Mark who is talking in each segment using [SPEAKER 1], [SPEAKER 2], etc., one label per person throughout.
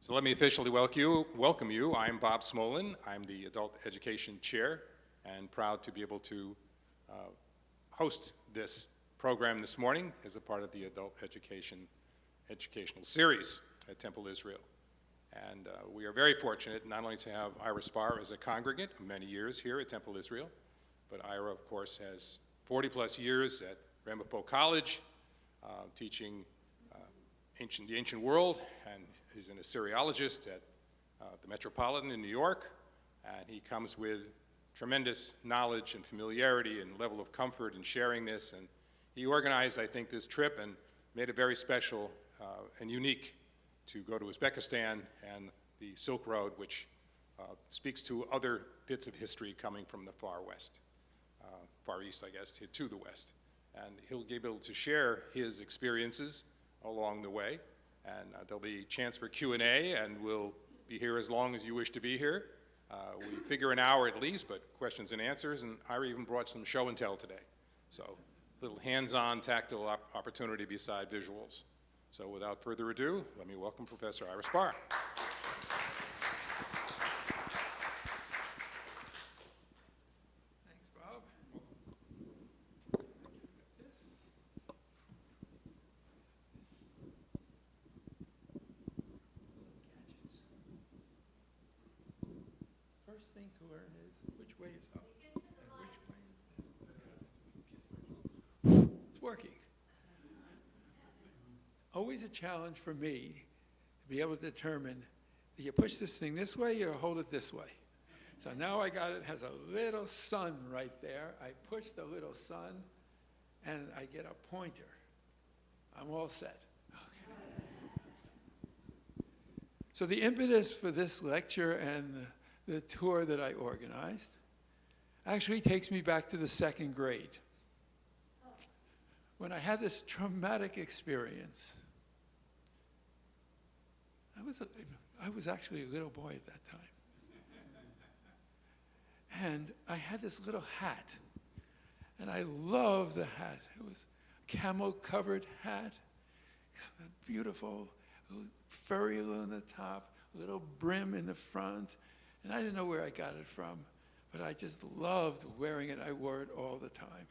[SPEAKER 1] So let me officially welcome you. I'm Bob Smolin. I'm the Adult Education Chair and proud to be able to host this program this morning as a part of the Adult Educational Series at Temple Israel. And we are very fortunate not only to have Ira Spar as a congregant of many years here at Temple Israel, but Ira, of course, has 40-plus years at Ramapo College, teaching the ancient world, and he's an Assyriologist at the Metropolitan in New York, and he comes with tremendous knowledge and familiarity and level of comfort in sharing this, and he organized, I think, this trip and made it very special and unique to go to Uzbekistan and the Silk Road, which speaks to other bits of history coming from the far west, far east, I guess, to the west. And he'll be able to share his experiences along the way, and there'll be a chance for Q&A, and we'll be here as long as you wish to be here. We figure an hour at least, but questions and answers, and Ira even brought some show and tell today. So a little hands-on tactile opportunity beside visuals. So without further ado, let me welcome Professor Ira Spar.
[SPEAKER 2] Thanks, Bob. First thing to learn is which way is up and which way is down. It's working. Always a challenge for me to be able to determine, do you push this thing this way or hold it this way? So now I got it, has a little sun right there. I push the little sun and I get a pointer. I'm all set. Okay. So the impetus for this lecture and the tour that I organized actually takes me back to the second grade, when I had this traumatic experience. I was actually a little boy at that time. And I had this little hat, and I loved the hat. It was a camel-covered hat, beautiful, furry on the top, little brim in the front, and I didn't know where I got it from, but I just loved wearing it. I wore it all the time.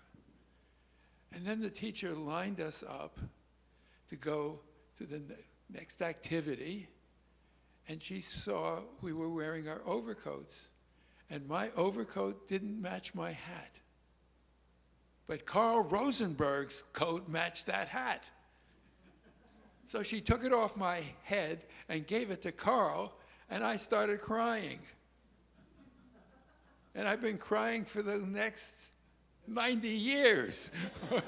[SPEAKER 2] And then the teacher lined us up to go to the next activity, and she saw we were wearing our overcoats, and my overcoat didn't match my hat. But Carl Rosenberg's coat matched that hat. So she took it off my head and gave it to Carl, and I started crying. And I've been crying for the next 90 years.
[SPEAKER 3] Where's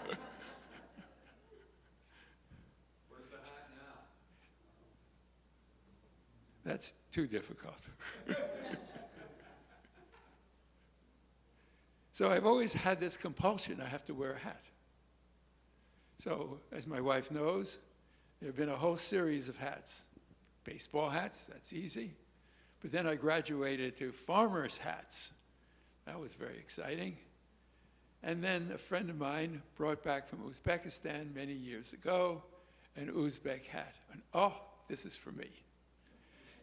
[SPEAKER 3] the hat now?
[SPEAKER 2] That's too difficult. So I've always had this compulsion. I have to wear a hat. So as my wife knows, there have been a whole series of hats. Baseball hats, that's easy. But then I graduated to farmers' hats. That was very exciting. And then a friend of mine brought back from Uzbekistan many years ago an Uzbek hat. And oh, this is for me.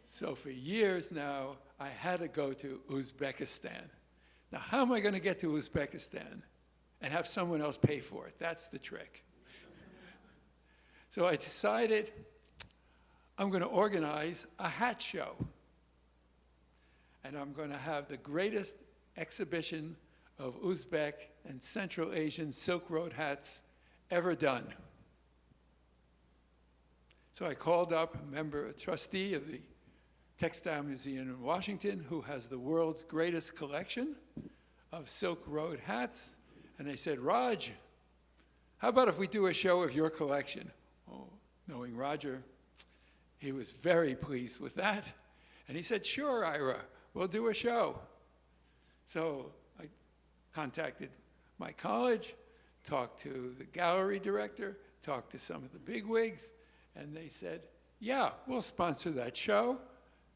[SPEAKER 2] So for years now, I had to go to Uzbekistan. Now, how am I going to get to Uzbekistan and have someone else pay for it? That's the trick. So I decided I'm going to organize a hat show. And I'm going to have the greatest exhibition of Uzbek and Central Asian Silk Road hats ever done. So I called up a trustee of the Textile Museum in Washington, who has the world's greatest collection of Silk Road hats, and they said, Raj, how about if we do a show of your collection? Oh, knowing Roger, he was very pleased with that, and he said, sure, Ira, we'll do a show. So I contacted my college, talked to the gallery director, talked to some of the bigwigs, and they said, yeah, we'll sponsor that show.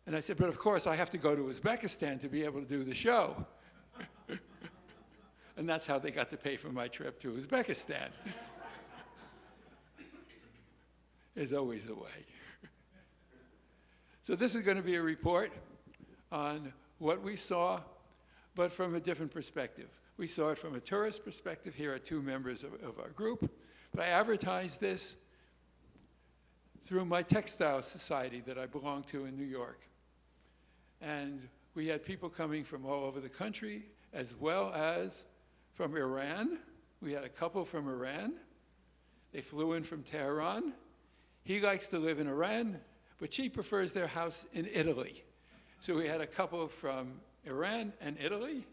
[SPEAKER 2] And I said, but of course I have to go to Uzbekistan to be able to do the show. And that's how they got to pay for my trip to Uzbekistan. There's always a way. So this is going to be a report on what we saw, but from a different perspective. We saw it from a tourist perspective. Here are two members of our group. But I advertised this through my textile society that I belong to in New York. And we had people coming from all over the country, as well as from Iran. We had a couple from Iran. They flew in from Tehran. He likes to live in Iran, but she prefers their house in Italy. So we had a couple from Iran and Italy,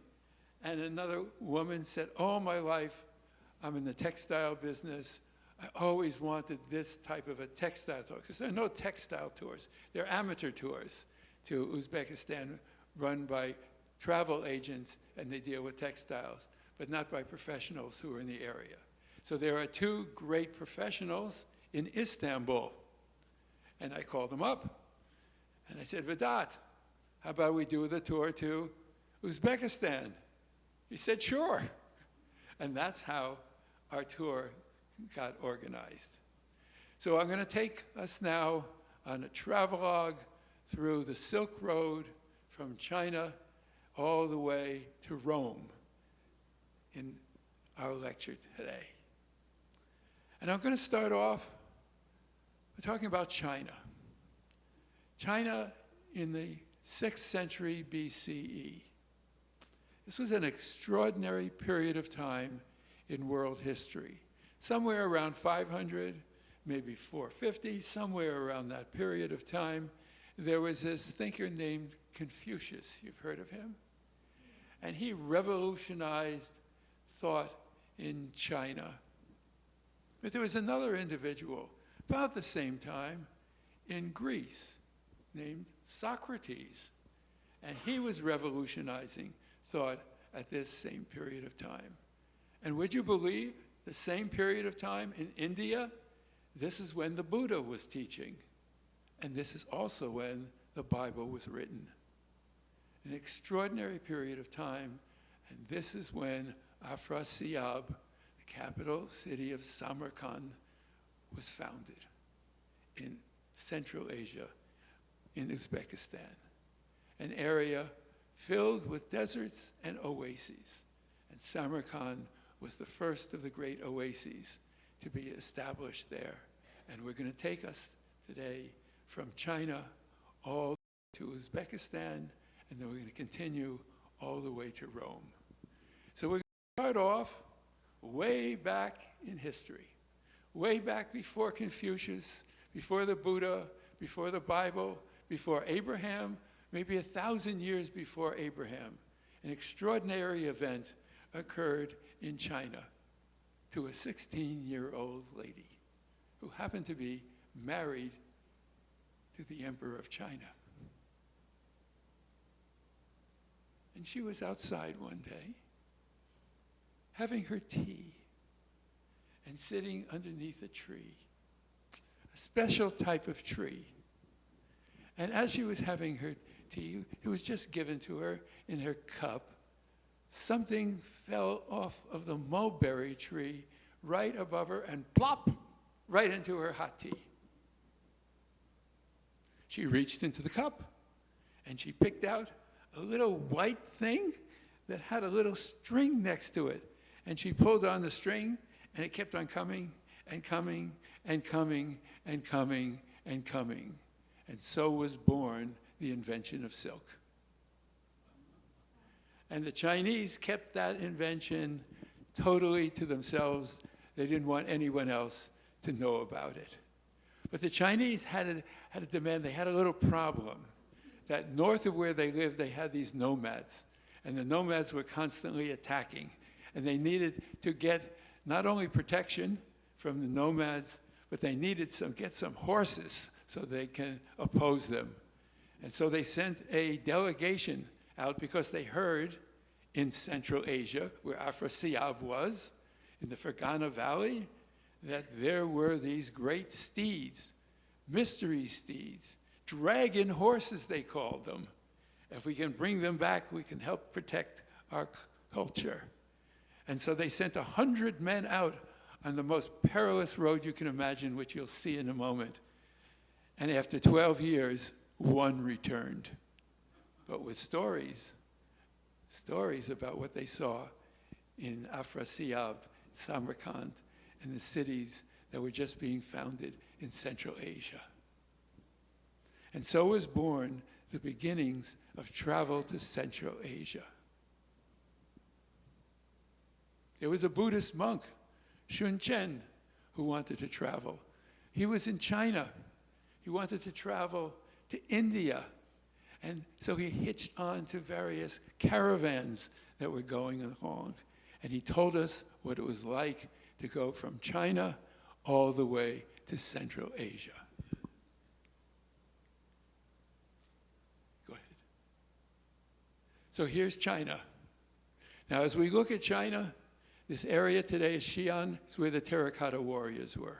[SPEAKER 2] and another woman said, all my life, I'm in the textile business. I always wanted this type of a textile tour, because there are no textile tours. They're amateur tours to Uzbekistan run by travel agents, and they deal with textiles, but not by professionals who are in the area. So there are two great professionals in Istanbul. And I called them up, and I said, Vedat, how about we do the tour to Uzbekistan? He said, sure. And that's how our tour got organized. So I'm going to take us now on a travelogue through the Silk Road from China all the way to Rome in our lecture today. And I'm going to start off by talking about China. China in the 6th century BCE. This was an extraordinary period of time in world history. Somewhere around 500, maybe 450, somewhere around that period of time, there was this thinker named Confucius. You've heard of him? And he revolutionized thought in China. But there was another individual about the same time in Greece named Socrates. And he was revolutionizing thought at this same period of time. And would you believe the same period of time in India, this is when the Buddha was teaching. And this is also when the Bible was written. An extraordinary period of time. And this is when Afrasiab, the capital city of Samarkand, was founded in Central Asia, in Uzbekistan, an area filled with deserts and oases. And Samarkand was the first of the great oases to be established there. And we're going to take us today from China all to Uzbekistan, and then we're going to continue all the way to Rome. So we're going to start off way back in history, way back before Confucius, before the Buddha, before the Bible, before Abraham, maybe 1,000 years before Abraham. An extraordinary event occurred in China to a 16-year-old lady who happened to be married to the Emperor of China. And she was outside one day having her tea and sitting underneath a tree, a special type of tree. And as she was having her tea, it was just given to her in her cup, something fell off of the mulberry tree right above her and plop, right into her hot tea. She reached into the cup and she picked out a little white thing that had a little string next to it. And she pulled on the string and it kept on coming and coming and coming and coming and coming. And so was born the invention of silk. And the Chinese kept that invention totally to themselves. They didn't want anyone else to know about it. But the Chinese had a demand. They had a little problem. That north of where they lived, they had these nomads. And the nomads were constantly attacking. And they needed to get not only protection from the nomads, but they needed get some horses so they can oppose them. And so they sent a delegation out because they heard in Central Asia, where Afrasiab was, in the Fergana Valley, that there were these great steeds, mystery steeds, dragon horses they called them. If we can bring them back, we can help protect our culture. And so they sent 100 men out on the most perilous road you can imagine, which you'll see in a moment. And after 12 years, one returned, but with stories about what they saw in Afrasiyab, Samarkand, and the cities that were just being founded in Central Asia. And so was born the beginnings of travel to Central Asia. There was a Buddhist monk, Shun Chen, who wanted to travel. He was in China. He wanted to travel to India. And so he hitched on to various caravans that were going along. And he told us what it was like to go from China all the way to Central Asia. Go ahead. So here's China. Now, as we look at China, this area today is Xi'an, is where the terracotta warriors were.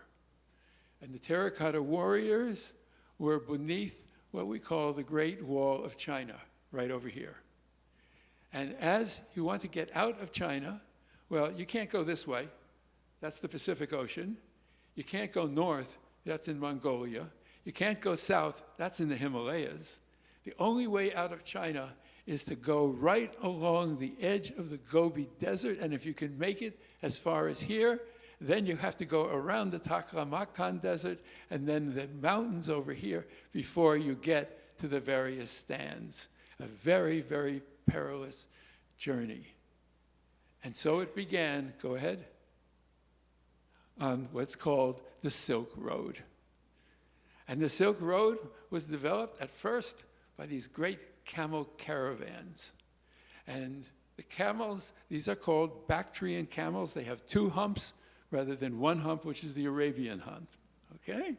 [SPEAKER 2] And the terracotta warriors were beneath what we call the Great Wall of China, right over here. And as you want to get out of China, well, you can't go this way. That's the Pacific Ocean. You can't go north. That's in Mongolia. You can't go south. That's in the Himalayas. The only way out of China is to go right along the edge of the Gobi Desert. And if you can make it as far as here, then you have to go around the Taklamakan Desert and then the mountains over here before you get to the various stands. A very, very perilous journey. And so it began, go ahead, on what's called the Silk Road. And the Silk Road was developed at first by these great camel caravans. And the camels, these are called Bactrian camels. They have two humps rather than one hump, which is the Arabian hump, okay?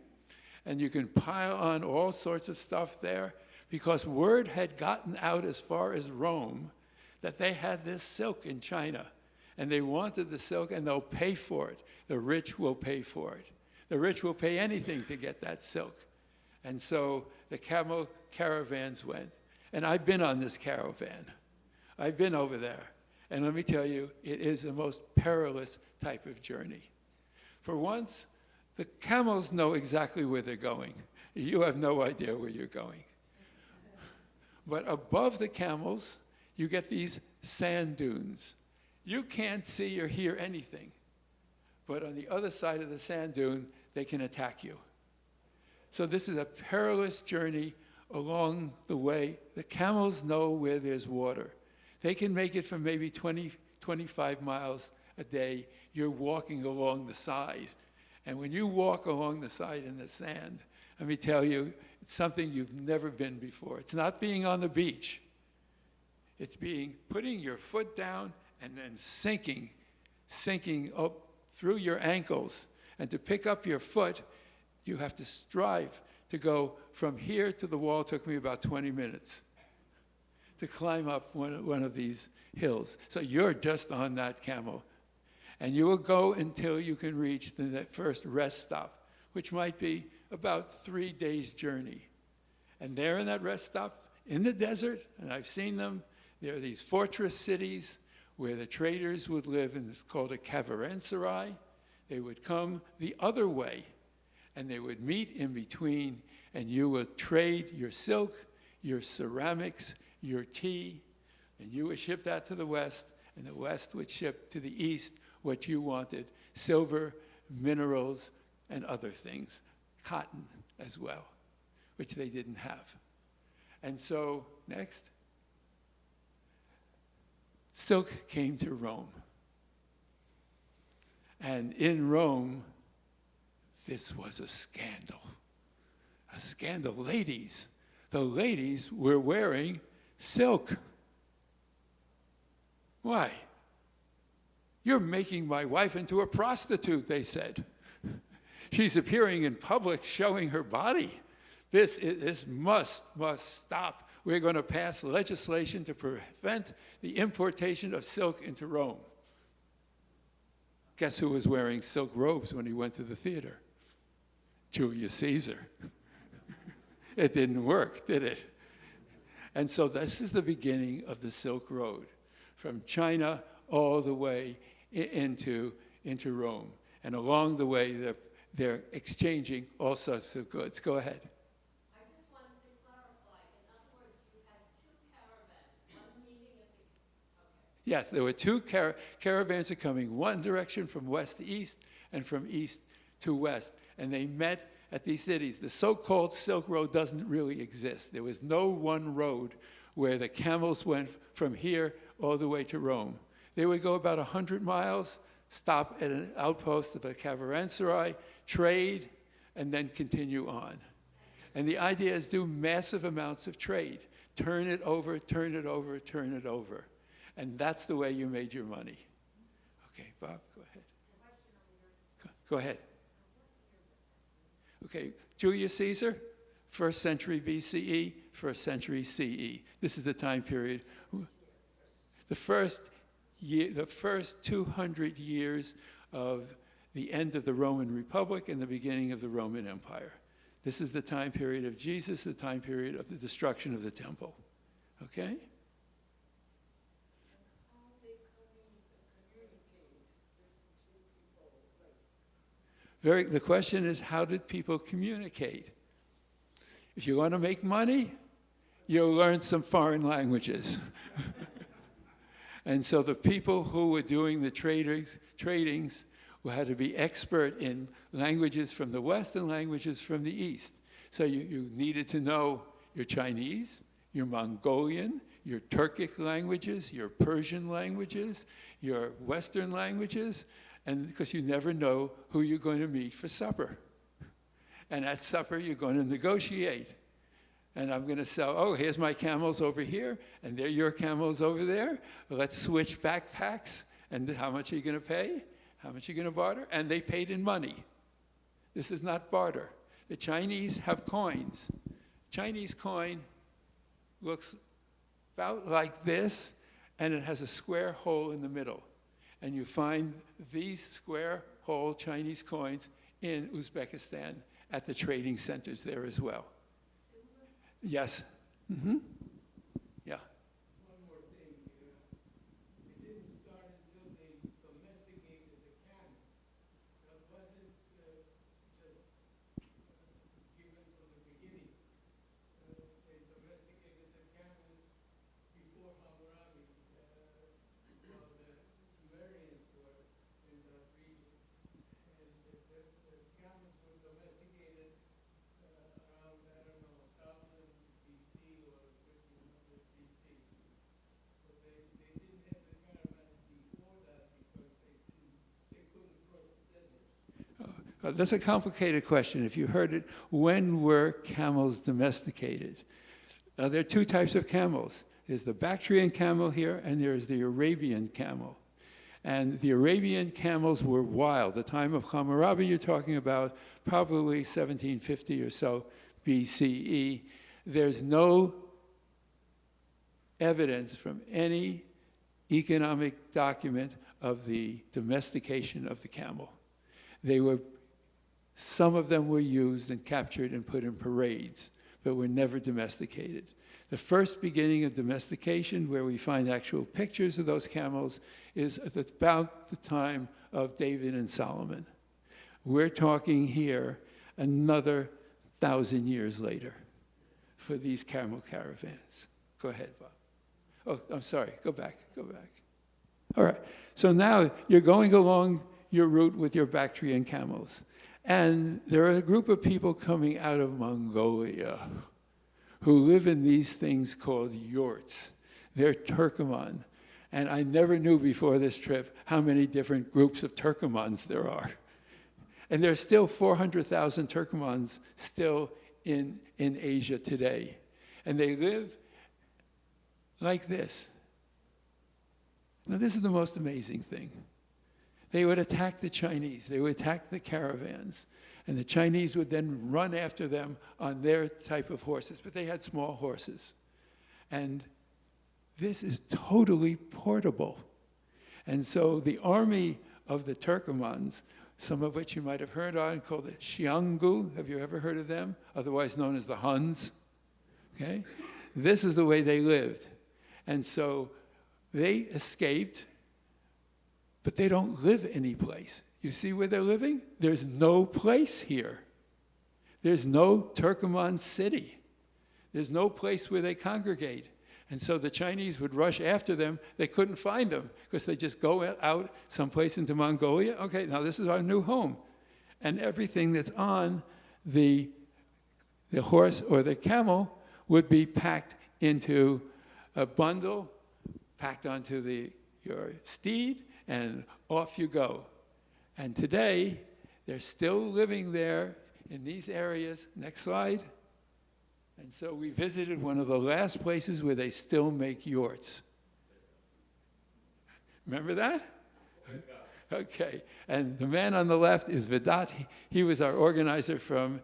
[SPEAKER 2] And you can pile on all sorts of stuff there because word had gotten out as far as Rome that they had this silk in China. And they wanted the silk, and they'll pay for it. The rich will pay for it. The rich will pay anything to get that silk. And so the camel caravans went. And I've been on this caravan. I've been over there. And let me tell you, it is the most perilous type of journey. For once, the camels know exactly where they're going. You have no idea where you're going. But above the camels, you get these sand dunes. You can't see or hear anything. But on the other side of the sand dune, they can attack you. So this is a perilous journey along the way. The camels know where there's water. They can make it for maybe 20, 25 miles a day. You're walking along the side. And when you walk along the side in the sand, let me tell you, it's something you've never been before. It's not being on the beach. It's putting your foot down and then sinking up through your ankles. And to pick up your foot, you have to strive to go from here to the wall. It took me about 20 minutes to climb up one of these hills. So you're just on that camel. And you will go until you can reach the first rest stop, which might be about 3 days' journey. And there in that rest stop, in the desert, and I've seen them, there are these fortress cities where the traders would live, and it's called a caravanserai. They would come the other way, and they would meet in between, and you would trade your silk, your ceramics, your tea, and you would ship that to the West, and the West would ship to the East what you wanted, silver, minerals, and other things, cotton as well, which they didn't have. And so, next, silk came to Rome. And in Rome, this was a scandal. A scandal. Ladies, the ladies were wearing silk. Why? You're making my wife into a prostitute, they said. She's appearing in public showing her body. This must stop. We're going to pass legislation to prevent the importation of silk into Rome. Guess who was wearing silk robes when he went to the theater? Julius Caesar. It didn't work, did it? And so this is the beginning of the Silk Road, from China all the way into Rome. And along the way, they're exchanging all sorts of goods. Go ahead.
[SPEAKER 4] I just wanted to clarify
[SPEAKER 2] Yes, there were two caravans are coming one direction from west to east and from east to west. And they met at these cities. The so-called Silk Road doesn't really exist. There was no one road where the camels went from here all the way to Rome. They would go about 100 miles, stop at an outpost of a caravanserai, trade, and then continue on. And the idea is do massive amounts of trade. Turn it over, turn it over, turn it over. And that's the way you made your money. Okay, Bob, go ahead. Go ahead. Okay, Julius Caesar, 1st century BCE, 1st century CE. This is the time period. The first 200 years of the end of the Roman Republic and the beginning of the Roman Empire. This is the time period of Jesus, the time period of the destruction of the temple. Okay? The question is, how did people communicate? If you want to make money, you'll learn some foreign languages. And so the people who were doing the tradings had to be expert in languages from the West and languages from the East. So you needed to know your Chinese, your Mongolian, your Turkic languages, your Persian languages, your Western languages, and because you never know who you're going to meet for supper. And at supper, you're going to negotiate. And I'm going to sell, oh, here's my camels over here, and they're your camels over there. Let's switch backpacks. And how much are you going to pay? How much are you going to barter? And they paid in money. This is not barter. The Chinese have coins. Chinese coin looks about like this, and it has a square hole in the middle. And you find these square hole Chinese coins in Uzbekistan at the trading centers there as well. Yes. Mm-hmm. Yeah.
[SPEAKER 4] One more thing. It didn't start until they domesticated the camel. That wasn't just given from the beginning. They domesticated the camels before Hammurabi. While the Sumerians were in that region. And the camels were domesticated around, I don't know, 1000 BC or 1500 BC. So they didn't have the caravans before that because they couldn't cross the deserts.
[SPEAKER 2] That's a complicated question. If you heard it, when were camels domesticated? There are two types of camels. There's the Bactrian camel here, and there's the Arabian camel. And the Arabian camels were wild. The time of Hammurabi, you're talking about probably 1750 or so BCE. There's no evidence from any economic document of the domestication of the camel. Some of them were used and captured and put in parades, but were never domesticated. The first beginning of domestication, where we find actual pictures of those camels, is at about the time of David and Solomon. We're talking here another 1,000 years later for these camel caravans. Go ahead, Bob. Oh, I'm sorry. Go back. All right. So now you're going along your route with your Bactrian camels. And there are a group of people coming out of Mongolia who live in these things called yurts. They're Turkoman. And I never knew before this trip how many different groups of Turkomans there are. And there's still 400,000 Turkomans still in Asia today. And they live like this. Now, this is the most amazing thing. They would attack the Chinese. They would attack the caravans. And the Chinese would then run after them on their type of horses. But they had small horses. And this is totally portable. And so the army of the Turkomans, some of which you might have heard on, called the Xiongnu. Have you ever heard of them? Otherwise known as the Huns. Okay? This is the way they lived. And so they escaped, but they don't live anyplace. You see where they're living? There's no place here. There's no Turkoman city. There's no place where they congregate. And so the Chinese would rush after them. They couldn't find them because they just go out someplace into Mongolia. Okay, now this is our new home. And everything that's on the horse or the camel would be packed into a bundle, packed onto your steed, and off you go. And today, they're still living there in these areas. Next slide. And so we visited one of the last places where they still make yurts. Remember that? Okay. And the man on the left is Vedat. He was our organizer from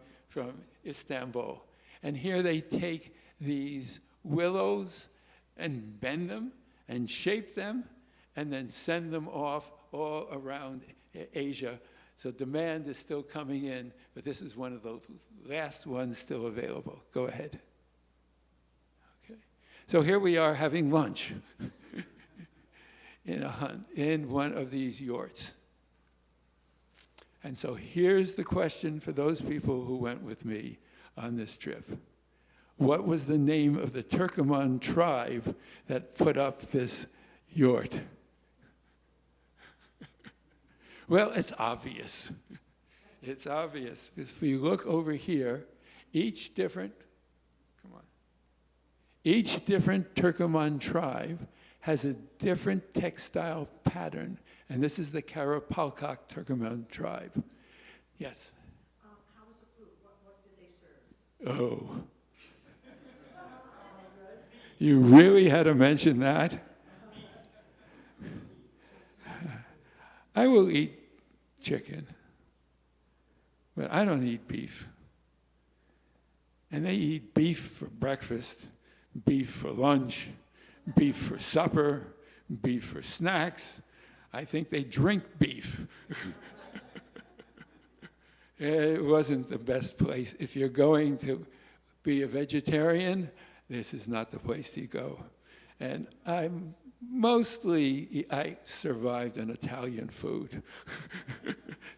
[SPEAKER 2] Istanbul. And here they take these willows and bend them and shape them and then send them off all around Asia. So demand is still coming in, but this is one of the last ones still available. Go ahead. Okay. So here we are having lunch in one of these yurts. And so here's the question for those people who went with me on this trip. What was the name of the Turkoman tribe that put up this yurt? Well, it's obvious. It's obvious. If you look over here, each different Turkoman tribe has a different textile pattern, and this is the Karapalkak Turkoman tribe. Yes?
[SPEAKER 5] How was the food? What did they serve?
[SPEAKER 2] Oh. You really had to mention that? I will eat chicken, but I don't eat beef. And they eat beef for breakfast, beef for lunch, beef for supper, beef for snacks. I think they drink beef. It wasn't the best place. If you're going to be a vegetarian, this is not the place to go. And I survived on Italian food.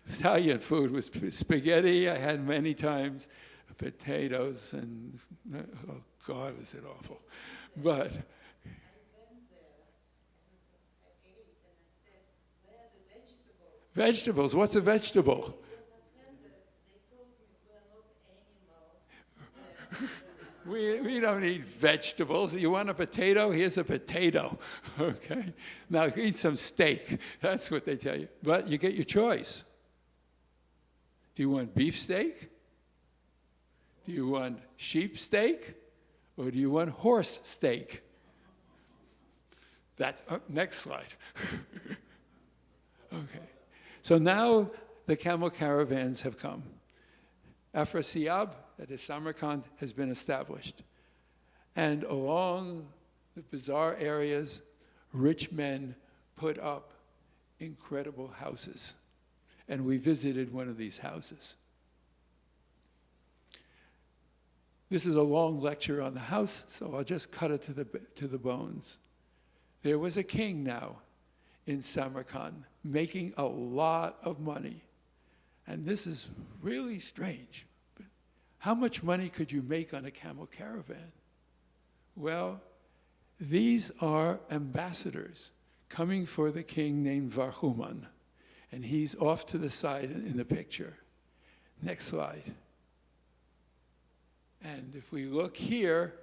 [SPEAKER 2] Italian food was spaghetti. I had many times potatoes, and oh God, was it awful. But
[SPEAKER 5] I went there and I ate and I said, where are the vegetables?
[SPEAKER 2] vegetables, what's a vegetable?
[SPEAKER 5] They told me we're not animal.
[SPEAKER 2] We don't eat vegetables. You want a potato? Here's a potato. Okay? Now eat some steak. That's what they tell you. But you get your choice. Do you want beef steak? Do you want sheep steak? Or do you want horse steak? That's next slide. Okay. So now the camel caravans have come. Afrasiab, that is Samarkand, has been established. And along the bazaar areas, rich men put up incredible houses. And we visited one of these houses. This is a long lecture on the house, so I'll just cut it to the bones. There was a king now in Samarkand making a lot of money. And this is really strange. But how much money could you make on a camel caravan? Well, these are ambassadors coming for the king named Varhuman. And he's off to the side in the picture. Next slide. And if we look here,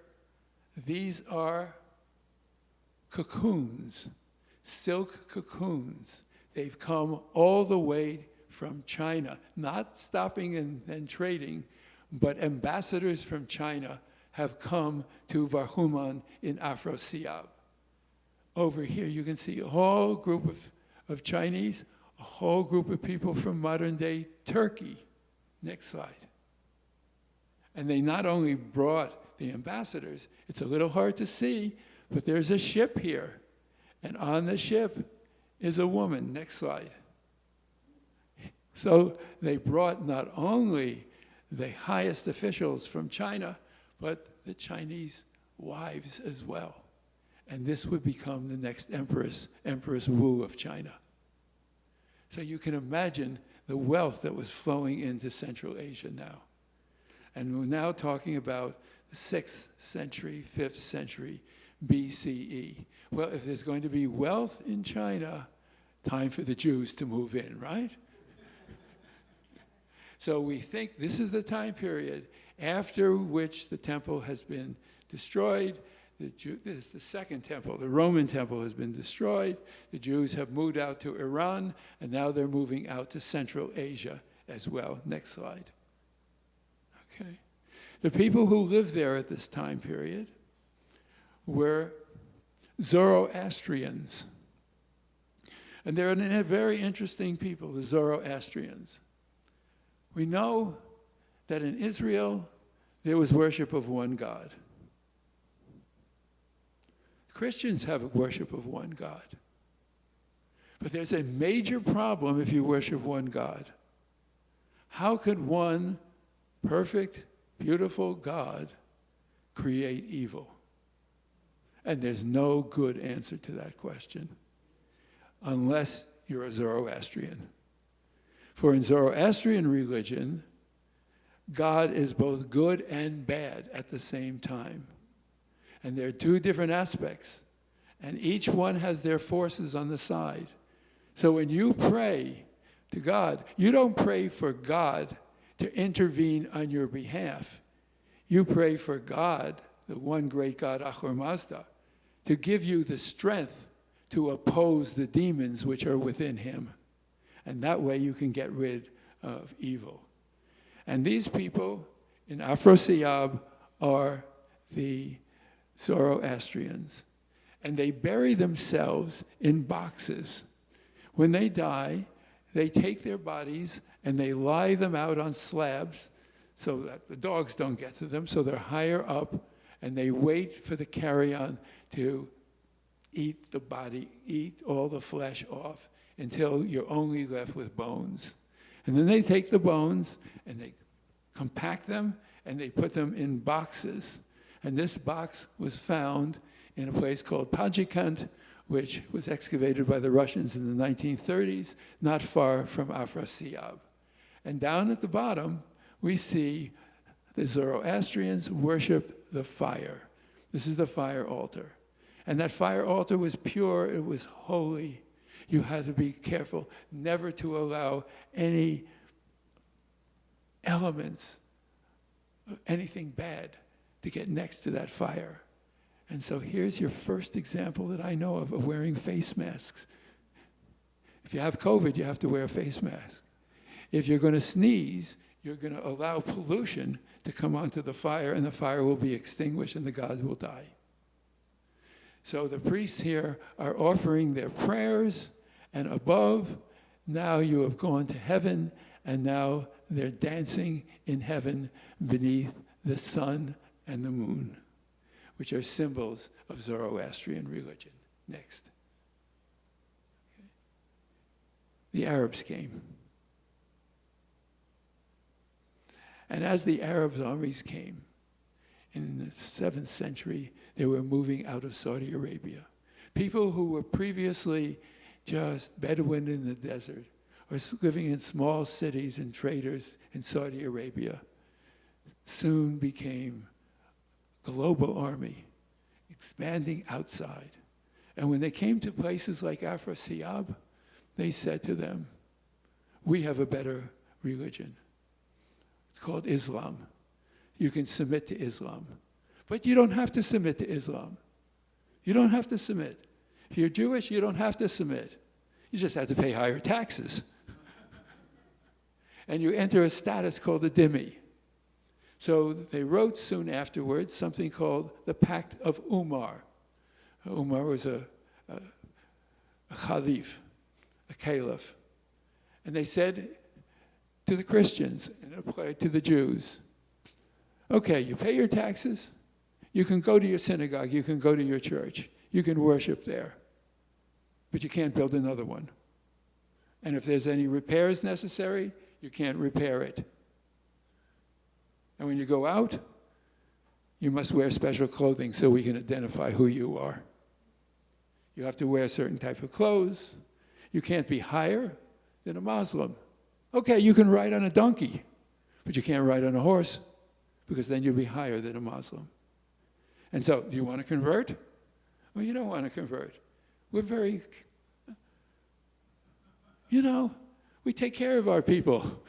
[SPEAKER 2] these are cocoons, silk cocoons. They've come all the way from China, not stopping and trading, but ambassadors from China have come to Varhuman in Afrasiab. Over here you can see a whole group of Chinese, a whole group of people from modern-day Turkey. Next slide. And they not only brought the ambassadors, it's a little hard to see, but there's a ship here. And on the ship is a woman. Next slide. So they brought not only the highest officials from China, but the Chinese wives as well. And this would become the next Empress Wu of China. So you can imagine the wealth that was flowing into Central Asia now. And we're now talking about the 6th century, 5th century BCE. Well, if there's going to be wealth in China, time for the Jews to move in, right? So we think this is the time period after which the temple has been destroyed. This is the second temple. The Roman temple has been destroyed. The Jews have moved out to Iran, and now they're moving out to Central Asia as well. Next slide. Okay. The people who lived there at this time period were Zoroastrians. And they're very interesting people, the Zoroastrians. We know that in Israel, there was worship of one God. Christians have a worship of one God. But there's a major problem if you worship one God. How could one perfect, beautiful God create evil? And there's no good answer to that question, unless you're a Zoroastrian. For in Zoroastrian religion, God is both good and bad at the same time. And there are two different aspects, and each one has their forces on the side. So when you pray to God, you don't pray for God to intervene on your behalf. You pray for God, the one great God, Ahura Mazda, to give you the strength to oppose the demons which are within him. And that way you can get rid of evil. And these people in Afrasiab are the Zoroastrians. And they bury themselves in boxes. When they die, they take their bodies and they lie them out on slabs so that the dogs don't get to them, so they're higher up, and they wait for the carrion to eat the body, eat all the flesh off, until you're only left with bones. And then they take the bones and they compact them and they put them in boxes. And this box was found in a place called Pajikant, which was excavated by the Russians in the 1930s, not far from Afrasiab. And down at the bottom, we see the Zoroastrians worship the fire. This is the fire altar. And that fire altar was pure, it was holy. You had to be careful never to allow any elements of anything bad to get next to that fire. And so here's your first example that I know of wearing face masks. If you have COVID, you have to wear a face mask. If you're going to sneeze, you're going to allow pollution to come onto the fire, and the fire will be extinguished and the gods will die. So the priests here are offering their prayers, and above, now you have gone to heaven, and now they're dancing in heaven beneath the sun and the moon, which are symbols of Zoroastrian religion. Next. Okay. The Arabs came. And as the Arab armies came, in the 7th century, they were moving out of Saudi Arabia. People who were previously just Bedouin in the desert or living in small cities and traders in Saudi Arabia soon became a global army, expanding outside. And when they came to places like Afrasiab, they said to them, we have a better religion. It's called Islam. You can submit to Islam. But you don't have to submit to Islam. You don't have to submit. If you're Jewish, you don't have to submit. You just have to pay higher taxes. And you enter a status called a dhimmi. So they wrote soon afterwards something called the Pact of Umar. Umar was a caliph, a caliph. And they said to the Christians, and it applied to the Jews, okay, you pay your taxes, you can go to your synagogue, you can go to your church, you can worship there, but you can't build another one. And if there's any repairs necessary, you can't repair it. And when you go out, you must wear special clothing so we can identify who you are. You have to wear a certain type of clothes. You can't be higher than a Muslim. Okay, you can ride on a donkey, but you can't ride on a horse, because then you'll be higher than a Muslim. And so, do you want to convert? Well, you don't want to convert. We're very, you know, we take care of our people.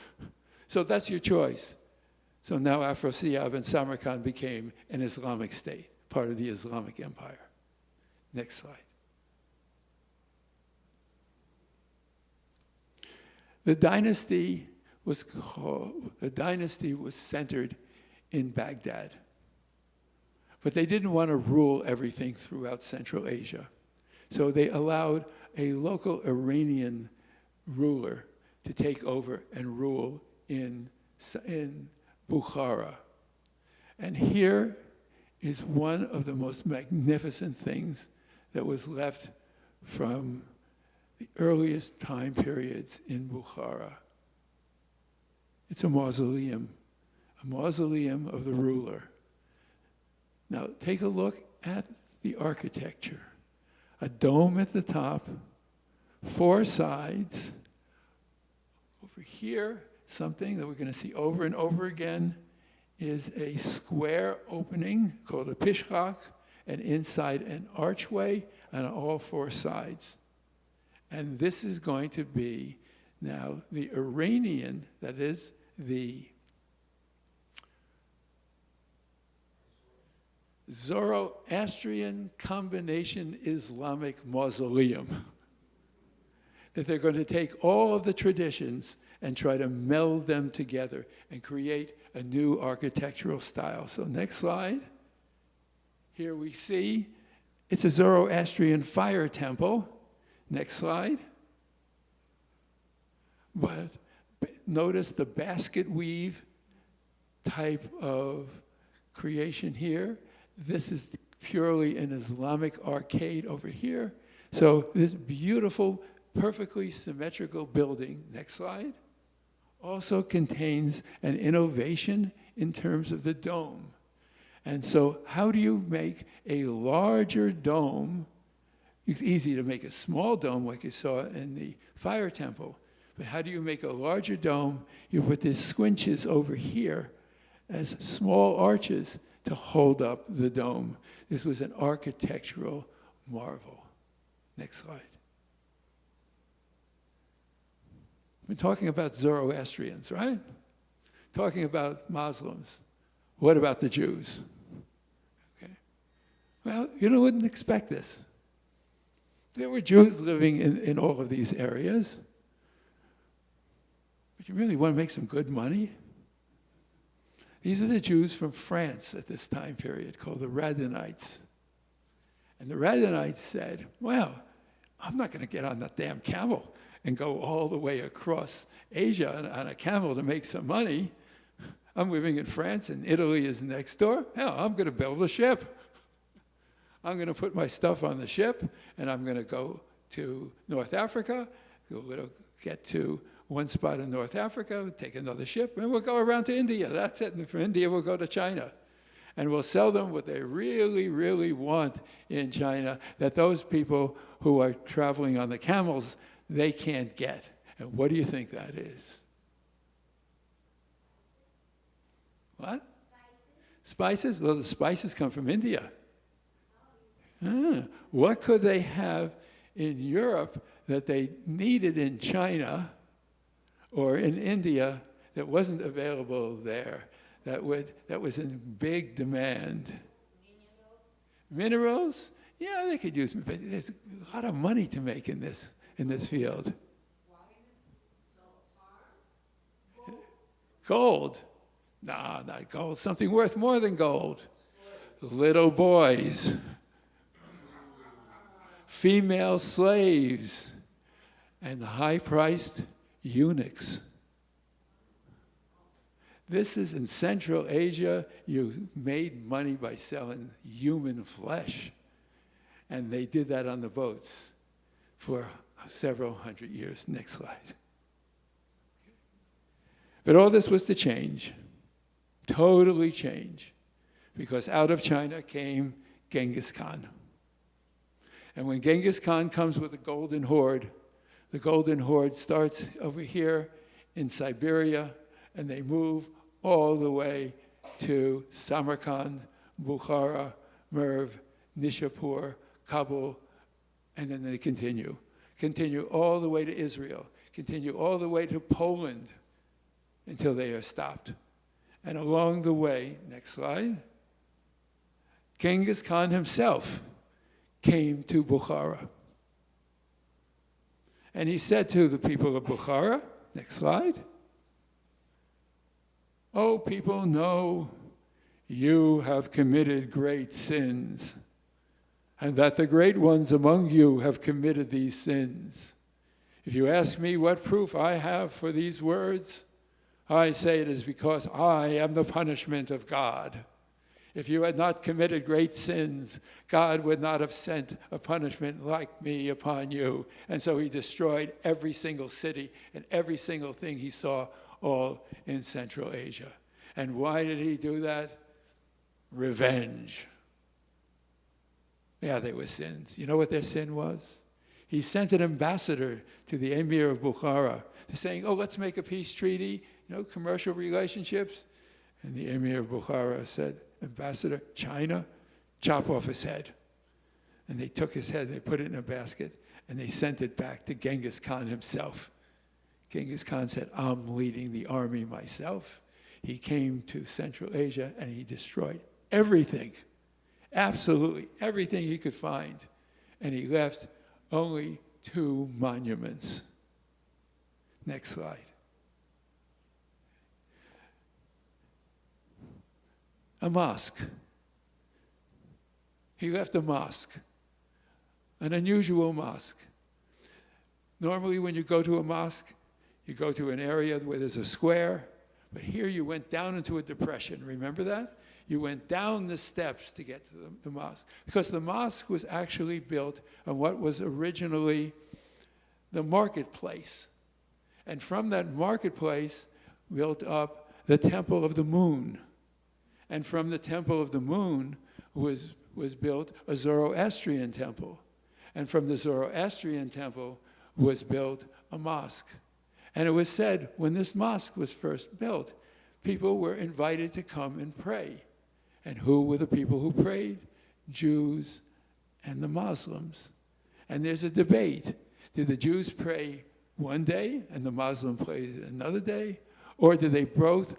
[SPEAKER 2] So that's your choice. So now Afrasiab and Samarkand became an Islamic state, part of the Islamic Empire. Next slide. The dynasty was centered in Baghdad. But they didn't want to rule everything throughout Central Asia. So they allowed a local Iranian ruler to take over and rule in Bukhara. And here is one of the most magnificent things that was left from the earliest time periods in Bukhara. It's a mausoleum of the ruler. Now, take a look at the architecture. A dome at the top, 4 sides. Over here, something that we're going to see over and over again is a square opening called a pishchak, and inside an archway on all 4 sides. And this is going to be now the Iranian, that is the Zoroastrian combination Islamic mausoleum. That they're going to take all of the traditions and try to meld them together and create a new architectural style. So next slide. Here we see it's a Zoroastrian fire temple. Next slide. But notice the basket weave type of creation here. This is purely an Islamic arcade over here. So this beautiful, perfectly symmetrical building, next slide, also contains an innovation in terms of the dome. And so how do you make a larger dome? It's easy to make a small dome like you saw in the fire temple, but how do you make a larger dome? You put these squinches over here as small arches to hold up the dome. This was an architectural marvel. Next slide. We're talking about Zoroastrians, right? Talking about Muslims. What about the Jews? Okay. Well, you wouldn't expect this. There were Jews living in all of these areas. But you really want to make some good money? These are the Jews from France at this time period, called the Radhanites. And the Radhanites said, well, I'm not going to get on that damn camel and go all the way across Asia on a camel to make some money. I'm living in France and Italy is next door. Hell, I'm going to build a ship. I'm going to put my stuff on the ship and I'm going to go to North Africa, get to one spot in North Africa, take another ship, and we'll go around to India. That's it. And from India, we'll go to China. And we'll sell them what they really, really want in China that those people who are traveling on the camels, they can't get. And what do you think that is? What? Spices? Well, the spices come from India. What could they have in Europe that they needed in China or in India that wasn't available there, that was in big demand? Minerals? Yeah, they could use them, but there's a lot of money to make in this field. Gold? No, not gold. Something worth more than gold. Little boys. Female slaves. And high-priced eunuchs. This is in Central Asia. You made money by selling human flesh. And they did that on the boats for several hundred years. Next slide. But all this was to change, totally change, because out of China came Genghis Khan. And when Genghis Khan comes with the Golden Horde starts over here in Siberia, and they move all the way to Samarkand, Bukhara, Merv, Nishapur, Kabul, and then they continue. Continue all the way to Israel, continue all the way to Poland until they are stopped. And along the way, next slide, Genghis Khan himself came to Bukhara. And he said to the people of Bukhara, next slide, "Oh, people, know you have committed great sins, and that the great ones among you have committed these sins. If you ask me what proof I have for these words, I say it is because I am the punishment of God. If you had not committed great sins, God would not have sent a punishment like me upon you." And so he destroyed every single city and every single thing he saw, all in Central Asia. And why did he do that? Revenge. Yeah, they were sins. You know what their sin was? He sent an ambassador to the emir of Bukhara to saying, "Oh, let's make a peace treaty, commercial relationships." And the emir of Bukhara said, "Ambassador, China, chop off his head." And they took his head, they put it in a basket, and they sent it back to Genghis Khan himself. Genghis Khan said, "I'm leading the army myself." He came to Central Asia and he destroyed everything, absolutely everything he could find. And he left only 2 monuments. Next slide. A mosque. He left a mosque, an unusual mosque. Normally when you go to a mosque, you go to an area where there's a square, but here you went down into a depression. Remember that? You went down the steps to get to the mosque, because the mosque was actually built on what was originally the marketplace. And from that marketplace built up the Temple of the Moon. And from the Temple of the Moon was built a Zoroastrian temple. And from the Zoroastrian temple was built a mosque. And it was said when this mosque was first built, people were invited to come and pray. And who were the people who prayed? Jews and the Muslims. And there's a debate. Did the Jews pray one day and the Muslim prayed another day? Or did they both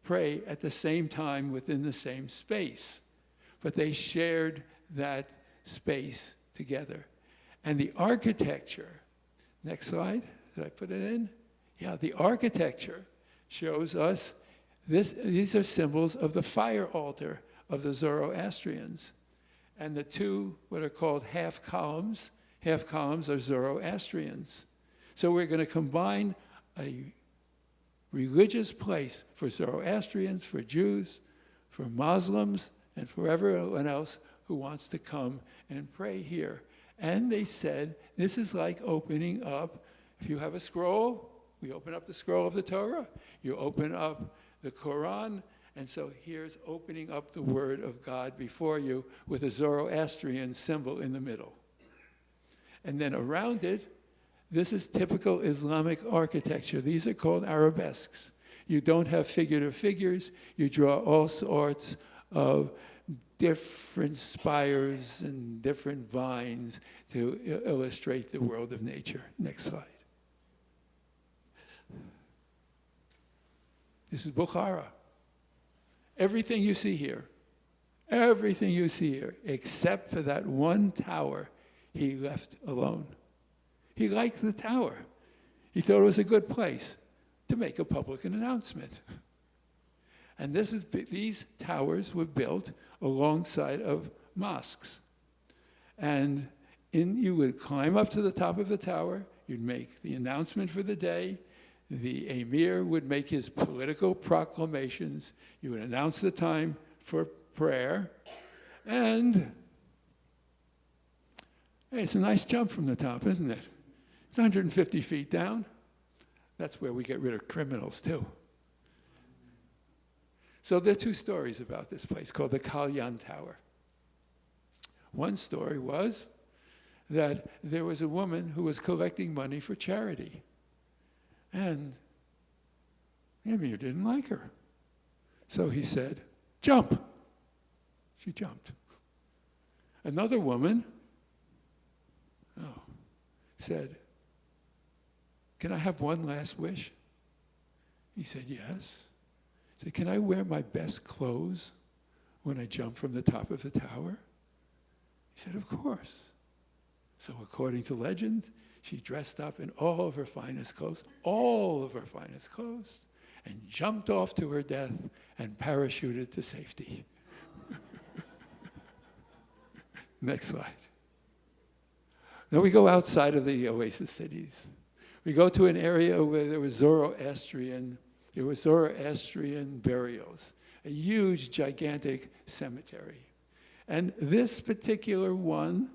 [SPEAKER 2] pray at the same time within the same space? But they shared that space together. And the architecture, next slide, did I put it in? Yeah, the architecture shows us these are symbols of the fire altar of the Zoroastrians. And the 2, what are called half columns are Zoroastrians. So we're going to combine a religious place for Zoroastrians, for Jews, for Muslims, and for everyone else who wants to come and pray here. And they said, this is like opening up, if you have a scroll, we open up the scroll of the Torah, you open up the Quran, and so here's opening up the Word of God before you with a Zoroastrian symbol in the middle. And then around it, this is typical Islamic architecture. These are called arabesques. You don't have figurative figures. You draw all sorts of different spires and different vines to illustrate the world of nature. Next slide. This is Bukhara. Everything you see here, except for that one tower, he left alone. He liked the tower. He thought it was a good place to make a public announcement. And these towers were built alongside of mosques. And you would climb up to the top of the tower, you'd make the announcement for the day, the emir would make his political proclamations, you would announce the time for prayer, and hey, it's a nice jump from the top, isn't it? It's 150 feet down. That's where we get rid of criminals, too. So there are 2 stories about this place called the Kalyan Tower. One story was that there was a woman who was collecting money for charity. And the emir didn't like her. So he said, "Jump." She jumped. Another woman said, "Can I have one last wish?" He said, "Yes." He said, "Can I wear my best clothes when I jump from the top of the tower?" He said, "Of course." So according to legend, she dressed up in all of her finest clothes, and jumped off to her death and parachuted to safety. Next slide. Now we go outside of the oasis cities. We go to an area where there was Zoroastrian burials, a huge, gigantic cemetery. And this particular one,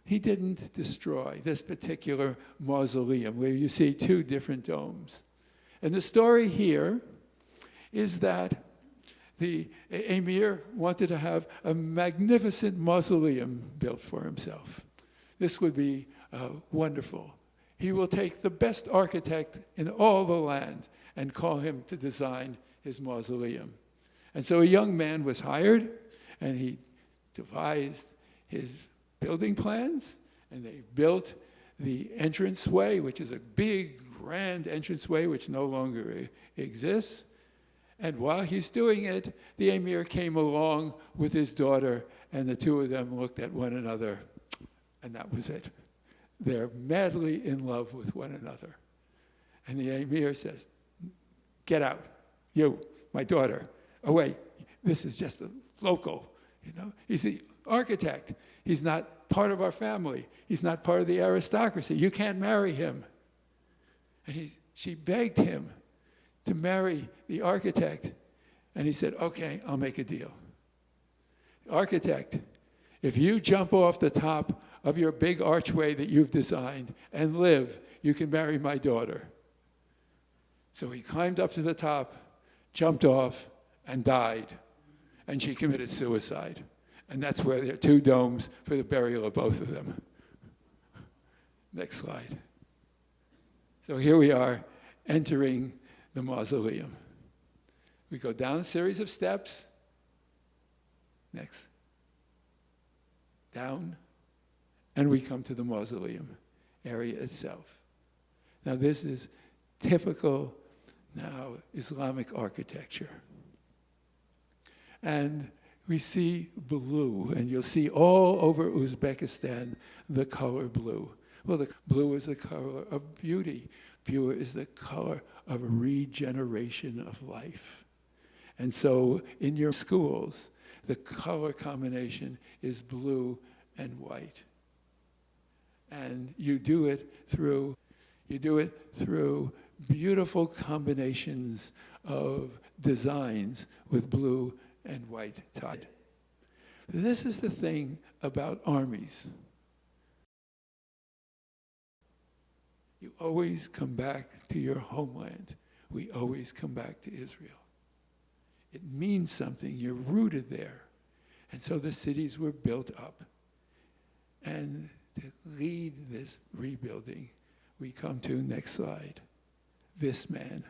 [SPEAKER 2] he didn't destroy, this particular mausoleum, where you see two different domes. And the story here is that the emir wanted to have a magnificent mausoleum built for himself. This would be wonderful. He will take the best architect in all the land and call him to design his mausoleum. And so a young man was hired, and he devised his building plans, and they built the entranceway, which is a big, grand entranceway which no longer exists. And while he's doing it, the emir came along with his daughter, and the two of them looked at one another, and that was it. They're madly in love with one another. And the emir says, "Get out, you, my daughter, away. This is just a local, you know. He's the architect. He's not part of our family. He's not part of the aristocracy. You can't marry him." And she begged him to marry the architect. And he said, "Okay, I'll make a deal. Architect, if you jump off the top of your big archway that you've designed and live, you can marry my daughter." So he climbed up to the top, jumped off, and died. And she committed suicide. And that's where there are two domes for the burial of both of them. Next slide. So here we are entering the mausoleum. We go down a series of steps. Next. Down. And we come to the mausoleum area itself. Now this is typical now Islamic architecture. And we see blue, and you'll see all over Uzbekistan the color blue. Well, the blue is the color of beauty. Blue is the color of regeneration of life. And so in your schools, the color combination is blue and white. And you do it through beautiful combinations of designs with blue and white tied. This is the thing about armies. You always come back to your homeland. We always come back to Israel. It means something. You're rooted there. And so the cities were built up. And to lead this rebuilding, we come to, next slide, this man,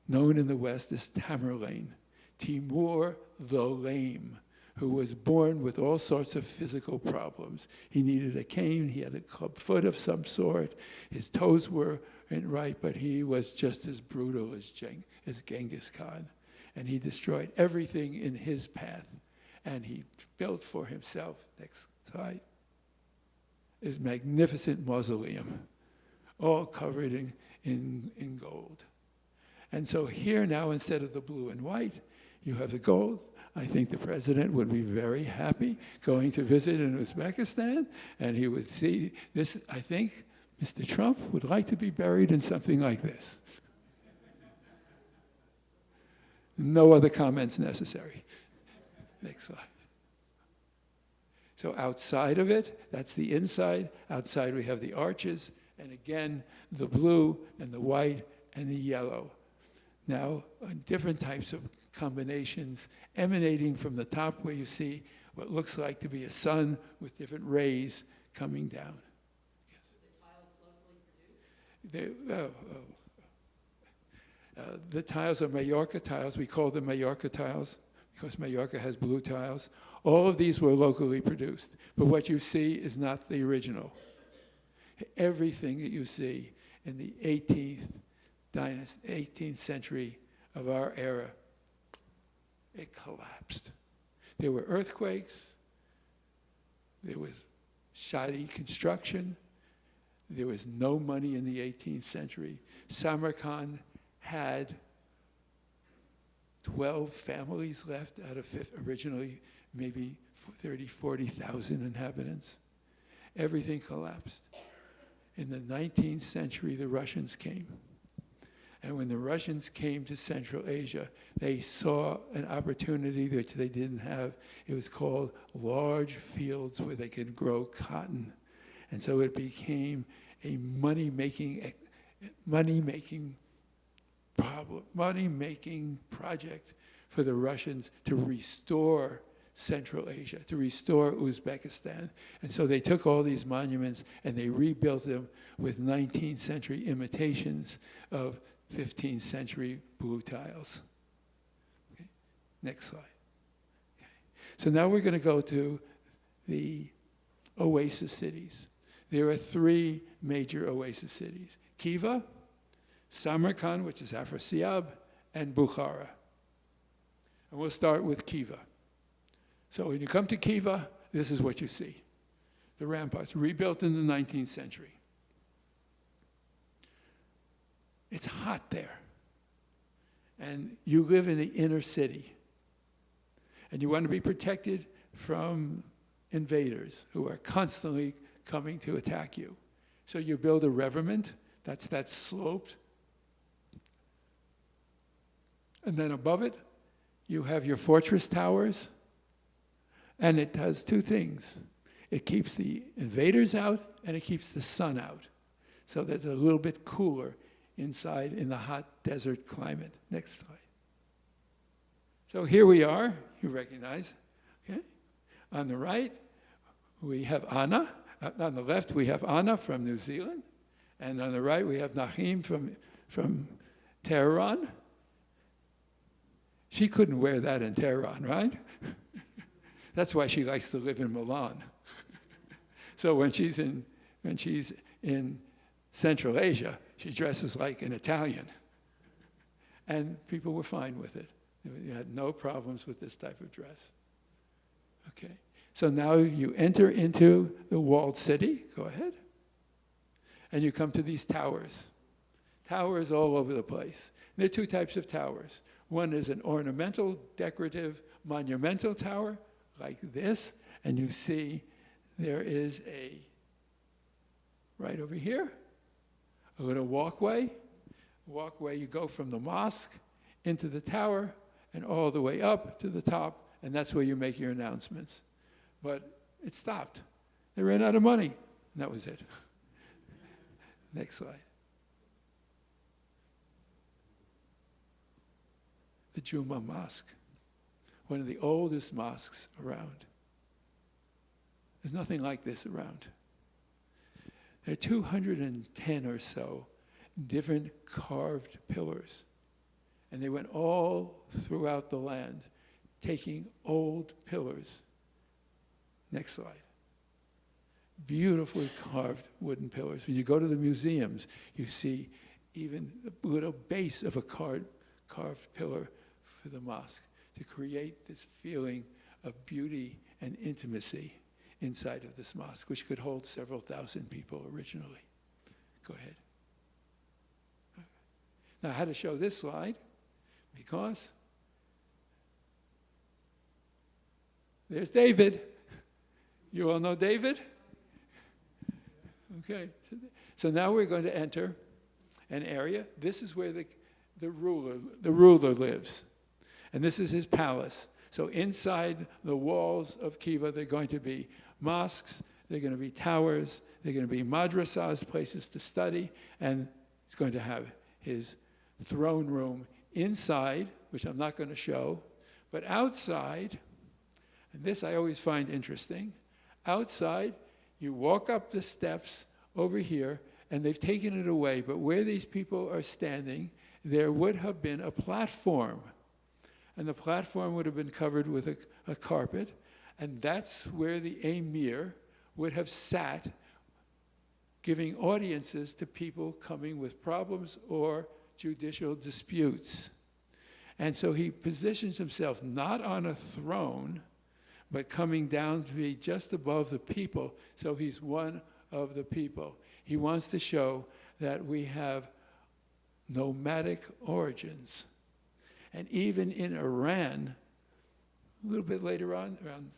[SPEAKER 2] known in the West as Tamerlane, Timur the Lame, who was born with all sorts of physical problems. He needed a cane, he had a club foot of some sort, his toes weren't right, but he was just as brutal as Genghis Khan. And he destroyed everything in his path. And he built for himself, next slide, his magnificent mausoleum, all covered in gold. And so here now, instead of the blue and white, you have the gold. I think the president would be very happy going to visit in Uzbekistan, and he would see this. I think Mr. Trump would like to be buried in something like this. No other comments necessary. Next slide. So outside of it, that's the inside. Outside we have the arches, and again, the blue and the white and the yellow. Now, different types of combinations emanating from the top where you see what looks like to be a sun with different rays coming down. Yes.
[SPEAKER 5] The tiles locally produced?
[SPEAKER 2] The tiles are Majorca tiles. We call them Majorca tiles because Mallorca has blue tiles. All of these were locally produced. But what you see is not the original. Everything that you see in the 18th century of our era, it collapsed. There were earthquakes. There was shoddy construction. There was no money in the 18th century. Samarkand had 12 families left out of originally maybe 30, 40,000 inhabitants. Everything collapsed. In the 19th century, the Russians came. And when the Russians came to Central Asia, they saw an opportunity that they didn't have. It was called large fields where they could grow cotton. And so it became a money-making project for the Russians to restore Central Asia, to restore Uzbekistan. And so they took all these monuments and they rebuilt them with 19th century imitations of 15th century blue tiles. Okay. Next slide. Okay. So now we're going to go to the oasis cities. There are 3 major oasis cities: Khiva, Samarkand, which is Afrasiab, and Bukhara. And we'll start with Khiva. So when you come to Khiva, this is what you see. The ramparts, rebuilt in the 19th century. It's hot there. And you live in the inner city. And you want to be protected from invaders who are constantly coming to attack you. So you build a revetment, that's that sloped. And then above it, you have your fortress towers. And it does 2 things. It keeps the invaders out, and it keeps the sun out, so that it's a little bit cooler inside in the hot desert climate. Next slide. So here we are, you recognize. Okay? On the right, we have Anna. On the left, we have Anna from New Zealand. And on the right, we have Nahim from Tehran. She couldn't wear that in Tehran, right? That's why she likes to live in Milan. So when she's in Central Asia, she dresses like an Italian. And people were fine with it. They had no problems with this type of dress. Okay. So now you enter into the walled city. Go ahead. And you come to these towers. Towers all over the place. And there are 2 types of towers. One is an ornamental, decorative, monumental tower, like this. And you see there is right over here, a little walkway. You go from the mosque into the tower and all the way up to the top, and that's where you make your announcements. But it stopped. They ran out of money, and that was it. Next slide. The Juma Mosque, one of the oldest mosques around. There's nothing like this around. There are 210 or so different carved pillars. And they went all throughout the land, taking old pillars. Next slide. Beautifully carved wooden pillars. When you go to the museums, you see even a little base of a carved pillar for the mosque to create this feeling of beauty and intimacy inside of this mosque, which could hold several thousand people originally. Go ahead. Now, I had to show this slide because there's David. You all know David? Okay. So now we're going to enter an area. This is where the ruler lives. And this is his palace. So inside the walls of Khiva, there are going to be mosques, there are going to be towers, there are going to be madrasas, places to study, and it's going to have his throne room inside, which I'm not going to show, but outside, and this I always find interesting, outside you walk up the steps over here, and they've taken it away, but where these people are standing, there would have been a platform. and the platform would have been covered with a carpet, and that's where the emir would have sat, giving audiences to people coming with problems or judicial disputes. And so he positions himself not on a throne, but coming down to be just above the people, so he's one of the people. He wants to show that we have nomadic origins. And even in Iran, a little bit later on, around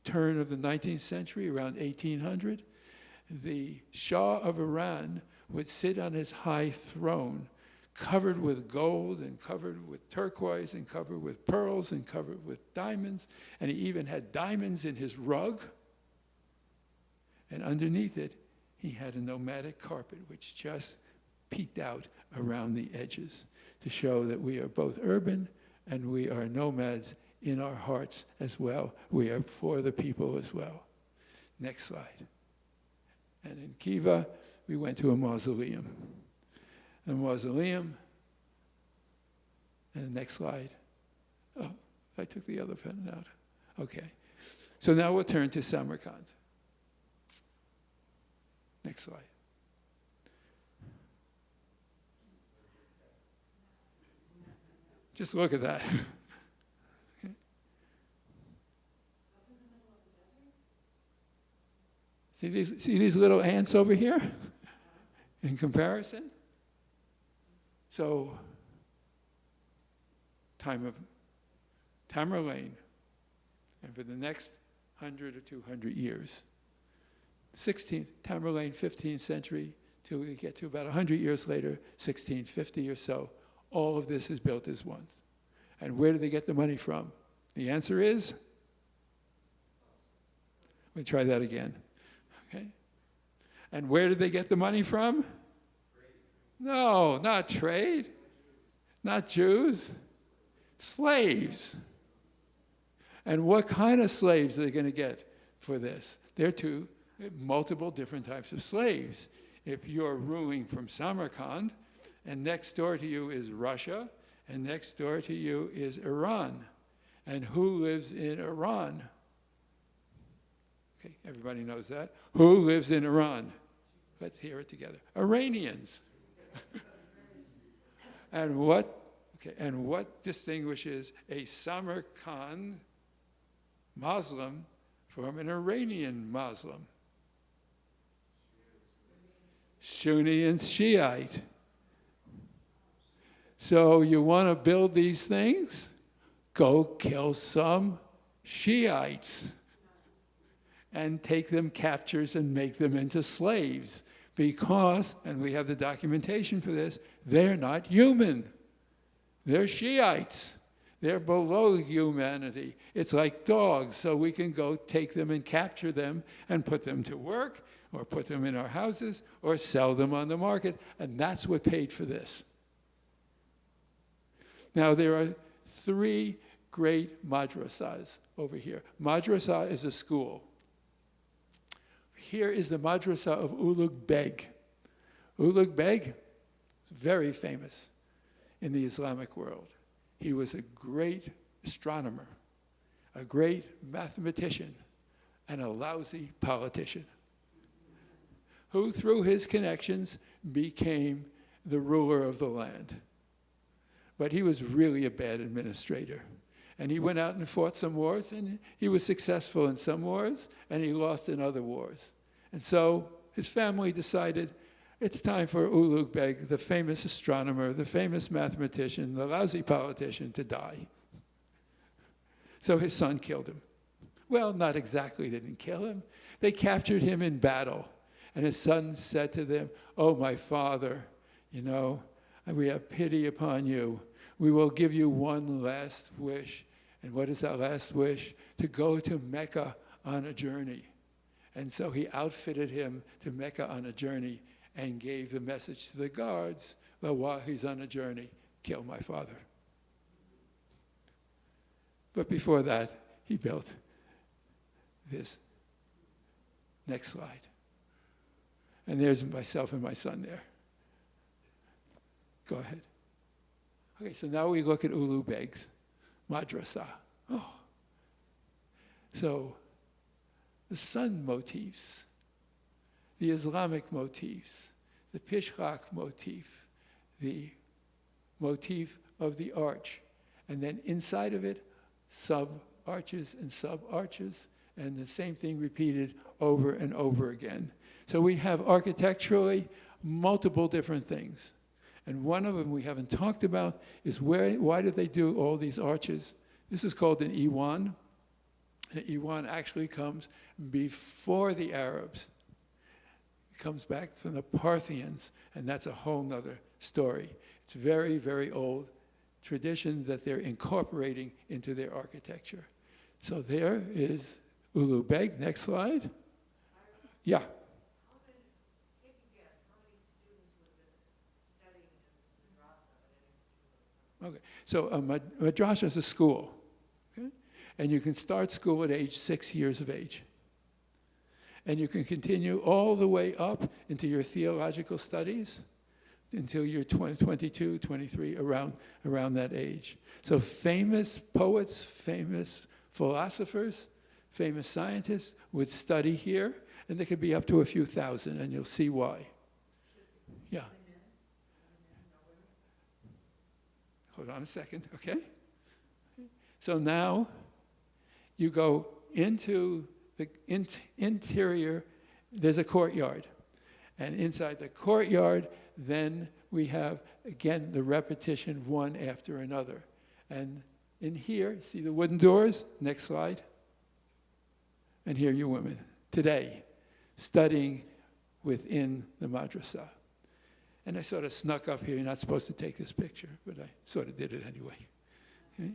[SPEAKER 2] turn of the 19th century, around 1800, the Shah of Iran would sit on his high throne, covered with gold and covered with turquoise and covered with pearls and covered with diamonds. And he even had diamonds in his rug. And underneath it, he had a nomadic carpet, which just peeked out around the edges to show that we are both urban and we are nomads in our hearts as well. We are for the people as well. Next slide. And in Kiva, we went to a mausoleum. A mausoleum. And the next slide. Oh, I took the other pen out. Okay. So now we'll turn to Samarkand. Next slide. Just look at that. Okay. See these little ants over here in comparison? So, time of Tamerlane, and for the next 100 or 200 years, 16th, Tamerlane, 15th century, till we get to about 100 years later, 1650 or so, all of this is built as one. And where do they get the money from? The answer is, let me try that again. Okay? And where did they get the money from? No, not trade. Not Jews. Slaves. And what kind of slaves are they going to get for this? There are multiple different types of slaves. If you're ruling from Samarkand, and next door to you is Russia, and next door to you is Iran. And who lives in Iran? Okay, everybody knows that. Who lives in Iran? Let's hear it together. Iranians. And what distinguishes a Samarkand Muslim from an Iranian Muslim? Sunni and Shiite. So you want to build these things? Go kill some Shiites and take them captures and make them into slaves. Because, and we have the documentation for this, they're not human. They're Shiites. They're below humanity. It's like dogs, so we can go take them and capture them and put them to work, or put them in our houses, or sell them on the market, and that's what paid for this. Now, there are 3 great madrasas over here. Madrasa is a school. Here is the madrasa of Ulugh Beg. Ulugh Beg is very famous in the Islamic world. He was a great astronomer, a great mathematician, and a lousy politician, who through his connections became the ruler of the land. But he was really a bad administrator. And he went out and fought some wars, and he was successful in some wars, and he lost in other wars. And so his family decided it's time for Ulugh Beg, the famous astronomer, the famous mathematician, the lousy politician, to die. So his son killed him. Well, not exactly didn't kill him. They captured him in battle. And his son said to them, "Oh, my father, you know, we have pity upon you. We will give you one last wish." And what is that last wish? To go to Mecca on a journey. And so he outfitted him to Mecca on a journey and gave the message to the guards, well, while he's on a journey, kill my father. But before that, he built this. Next slide. And there's myself and my son there. Go ahead. Okay, so now we look at Ulu Beg's madrasa. Oh. So the sun motifs, the Islamic motifs, the Pishrak motif, the motif of the arch, and then inside of it, sub-arches and sub-arches, and the same thing repeated over and over again. So we have architecturally multiple different things. And one of them we haven't talked about is why did they do all these arches? This is called an Iwan. An Iwan actually comes before the Arabs. It comes back from the Parthians, and that's a whole nother story. It's very, very old tradition that they're incorporating into their architecture. So there is Ulu Beg. Next slide. Yeah. Okay, so a madrasa is a school, okay? And you can start school at age 6 years of age. And you can continue all the way up into your theological studies until you're 22, 23, around that age. So famous poets, famous philosophers, famous scientists would study here, and they could be up to a few thousand, and you'll see why. Yeah. Hold on a second, okay? So now you go into the interior, there's a courtyard. And inside the courtyard, then we have, again, the repetition one after another. And in here, see the wooden doors? Next slide. And here you women, today, studying within the madrasa. And I sort of snuck up here. You're not supposed to take this picture, but I sort of did it anyway. Okay?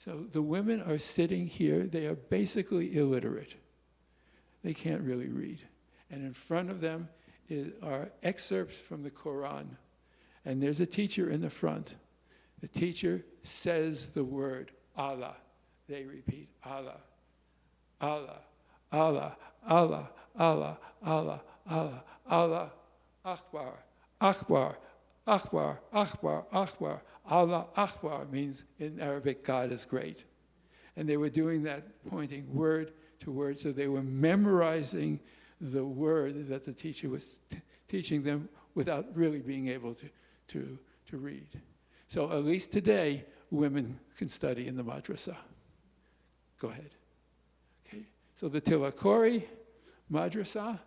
[SPEAKER 2] So the women are sitting here. They are basically illiterate. They can't really read. And in front of them are excerpts from the Quran. And there's a teacher in the front. The teacher says the word Allah. They repeat Allah, Allah, Allah, Allah, Allah, Allah, Allah, Allah, Akbar. Akbar, Akbar, Akbar, Akbar. Allah Akbar means in Arabic, God is great. And they were doing that, pointing word to word, so they were memorizing the word that the teacher was teaching them without really being able to read. So at least today, women can study in the madrasa. Go ahead. Okay. So the Tilakori madrasa,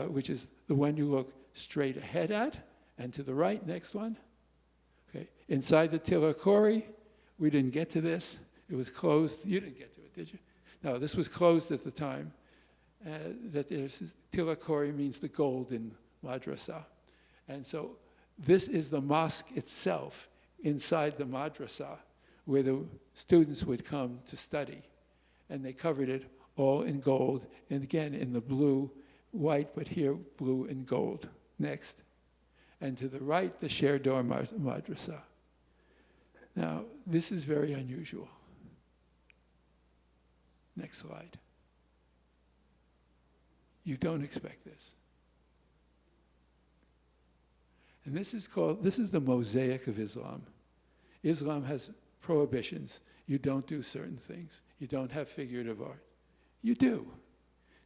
[SPEAKER 2] which is the one you look straight ahead at, and to the right, next one. Okay. Inside the Tilakori, we didn't get to this. It was closed. You didn't get to it, did you? No, this was closed at the time. Tilakori means the golden madrasa. And so this is the mosque itself inside the madrasa where the students would come to study. And they covered it all in gold, and again in the blue, white, but here blue and gold. Next. And to the right, the Sherdor madrasa. Now, this is very unusual. Next slide. You don't expect this. And this is the mosaic of Islam. Islam has prohibitions. You don't do certain things. You don't have figurative art. You do.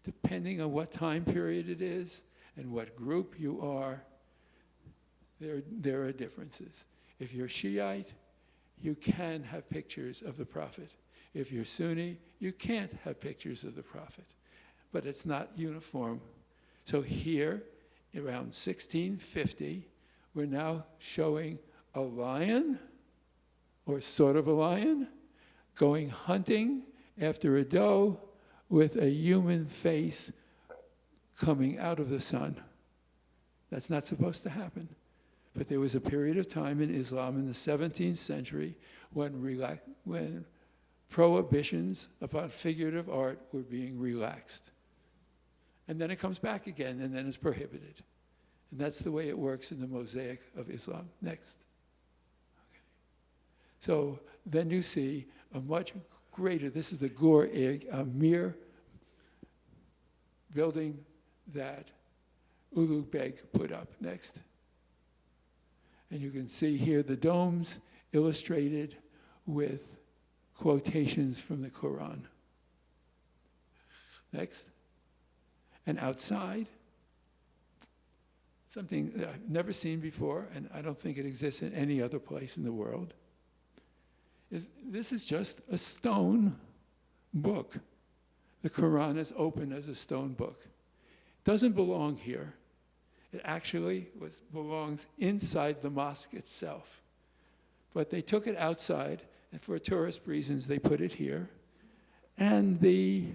[SPEAKER 2] Depending on what time period it is and what group you are, there are differences. If you're Shiite, you can have pictures of the Prophet. If you're Sunni, you can't have pictures of the Prophet. But it's not uniform. So here, around 1650, we're now showing a lion, or sort of a lion, going hunting after a doe with a human face coming out of the sun. That's not supposed to happen. But there was a period of time in Islam in the 17th century when prohibitions about figurative art were being relaxed. And then it comes back again, and then it's prohibited. And that's the way it works in the mosaic of Islam. Next. Okay. So then you see a much greater, this is the Gur Amir building that Ulu Beg put up. Next. And you can see here the domes illustrated with quotations from the Quran. Next. And outside, something that I've never seen before, and I don't think it exists in any other place in the world, this is just a stone book. The Quran is open as a stone book. It doesn't belong here. It actually belongs inside the mosque itself. But they took it outside, and for tourist reasons, they put it here. And the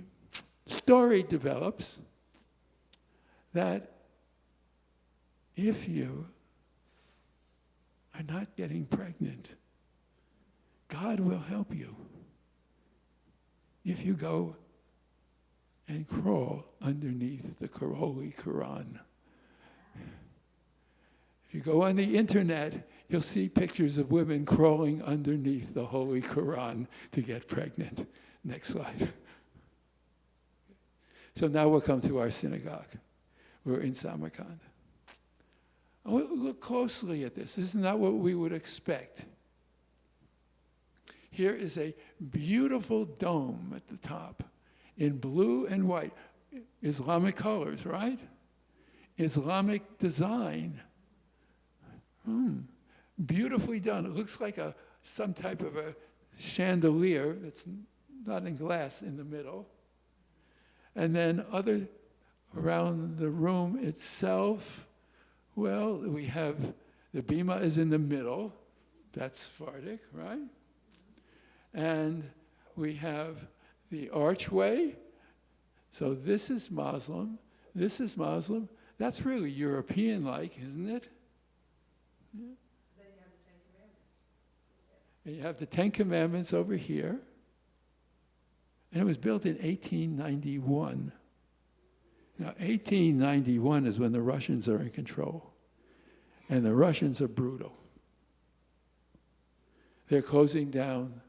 [SPEAKER 2] story develops that if you are not getting pregnant, God will help you if you go and crawl underneath the Holy Quran. If you go on the internet, you'll see pictures of women crawling underneath the Holy Quran to get pregnant. Next slide. So now we'll come to our synagogue. We're in Samarkand. Look closely at this. This is not what we would expect. Here is a beautiful dome at the top in blue and white. Islamic colors, right? Islamic design. Beautifully done. It looks like some type of a chandelier that's not in glass in the middle. And then around the room itself, well, we have the bima is in the middle. That's Sephardic, right? And we have the archway. So this is Muslim. This is Muslim. That's really European-like, isn't it? Yeah.
[SPEAKER 5] Then you have the Ten Commandments.
[SPEAKER 2] And you have the Ten Commandments over here. And it was built in 1891. Now, 1891 is when the Russians are in control. And the Russians are brutal. They're closing down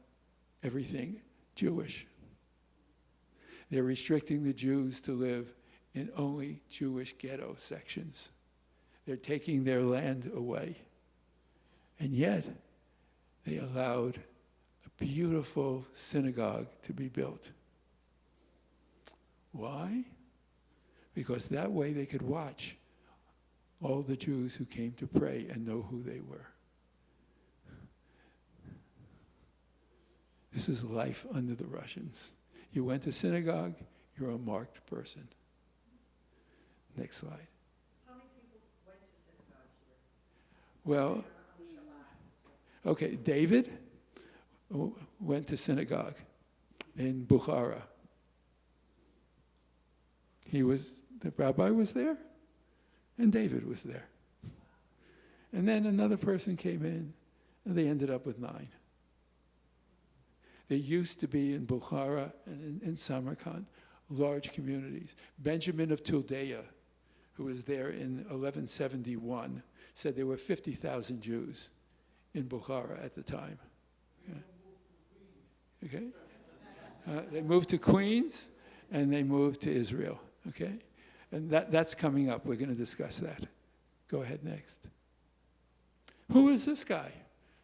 [SPEAKER 2] everything Jewish. They're restricting the Jews to live in only Jewish ghetto sections. They're taking their land away. And yet, they allowed a beautiful synagogue to be built. Why? Because that way they could watch all the Jews who came to pray and know who they were. This is life under the Russians. You went to synagogue, you're a marked person. Next slide.
[SPEAKER 5] How many people went to synagogue here?
[SPEAKER 2] Well,
[SPEAKER 5] On Shabbat.
[SPEAKER 2] okay, David went to synagogue in Bukhara. The rabbi was there, and David was there. And then another person came in, and they ended up with 9. There used to be in Bukhara and in Samarkand large communities. Benjamin of Tuldeya, who was there in 1171, said there were 50,000 Jews in Bukhara at the time. Okay? They moved to Queens, and they moved to Israel. Okay? And that's coming up. We're going to discuss that. Go ahead next. Who is this guy?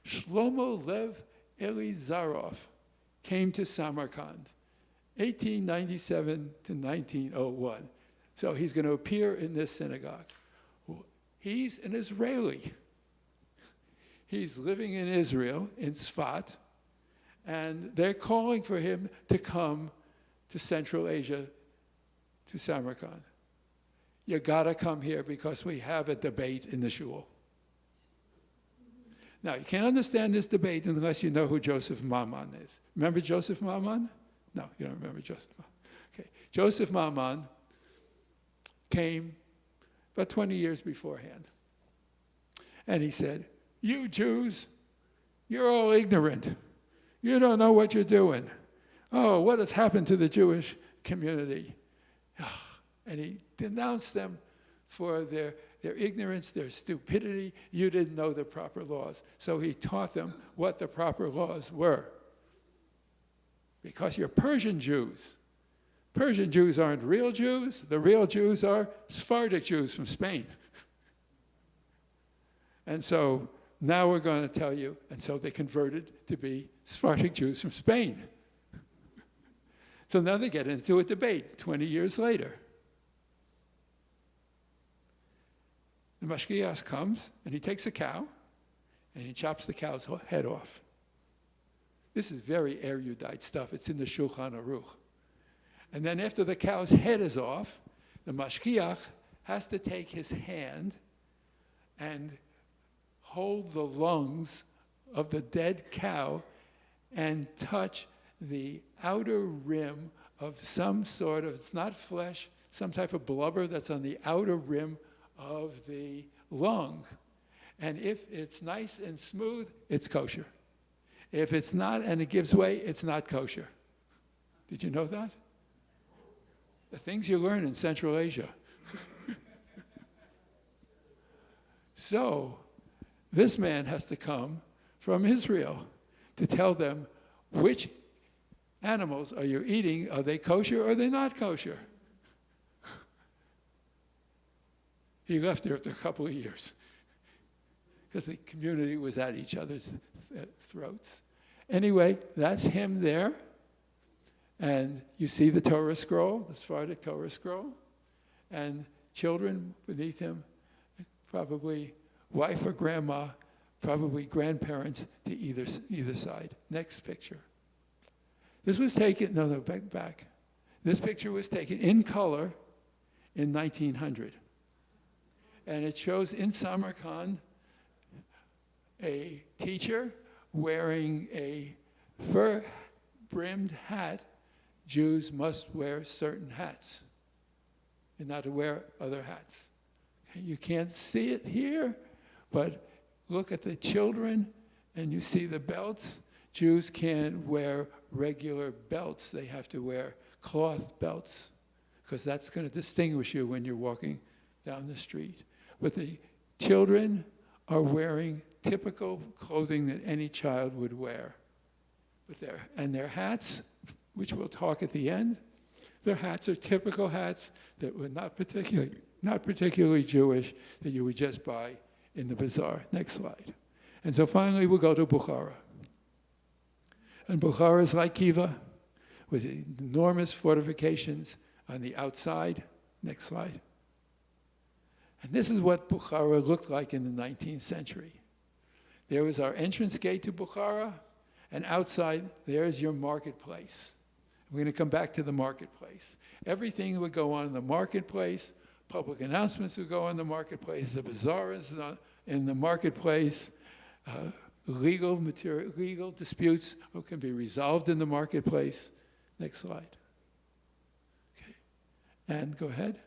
[SPEAKER 2] Shlomo Lev Elizarov came to Samarkand, 1897 to 1901. So he's going to appear in this synagogue. He's an Israeli. He's living in Israel, in Sfat, and they're calling for him to come to Central Asia, to Samarkand. You gotta come here because we have a debate in the shul. Now, you can't understand this debate unless you know who Joseph Mammon is. Remember Joseph Mammon? No, you don't remember Joseph Mammon. Okay. Joseph Mammon came about 20 years beforehand. And he said, you Jews, you're all ignorant. You don't know what you're doing. Oh, what has happened to the Jewish community? And he denounced them for their ignorance, their stupidity. You didn't know the proper laws. So he taught them what the proper laws were. Because you're Persian Jews. Persian Jews aren't real Jews. The real Jews are Sephardic Jews from Spain. And so now we're going to tell you, and so they converted to be Sephardic Jews from Spain. So now they get into a debate 20 years later. The Mashgiach comes, and he takes a cow, and he chops the cow's head off. This is very erudite stuff. It's in the Shulchan Aruch. And then after the cow's head is off, the Mashgiach has to take his hand and hold the lungs of the dead cow and touch the outer rim of some sort of, it's not flesh, some type of blubber that's on the outer rim of the lung. And if it's nice and smooth, it's kosher. If it's not and it gives way, it's not kosher. Did you know that? The things you learn in Central Asia. So, this man has to come from Israel to tell them which animals are you eating? Are they kosher or are they not kosher? He left there after a couple of years because the community was at each other's throats. Anyway, that's him there. And you see the Torah scroll, the Sephardic Torah scroll, and children beneath him, probably wife or grandma, probably grandparents to either side. Next picture. This was taken, back. This picture was taken in color in 1900. And it shows in Samarkand a teacher wearing a fur-brimmed hat. Jews must wear certain hats and not to wear other hats. Okay, you can't see it here, but look at the children and you see the belts. Jews can't wear regular belts. They have to wear cloth belts because that's going to distinguish you when you're walking down the street. But the children are wearing typical clothing that any child would wear. And their hats, which we'll talk at the end, their hats are typical hats that were not particularly Jewish, that you would just buy in the bazaar. Next slide. And so finally we'll go to Bukhara. And Bukhara is like Kiva, with enormous fortifications on the outside. Next slide. And this is what Bukhara looked like in the 19th century. There was our entrance gate to Bukhara, and outside, there's your marketplace. We're going to come back to the marketplace. Everything would go on in the marketplace. Public announcements would go on in the marketplace. The bazaar is in the marketplace. Legal disputes can be resolved in the marketplace. Next slide. Okay. And go ahead.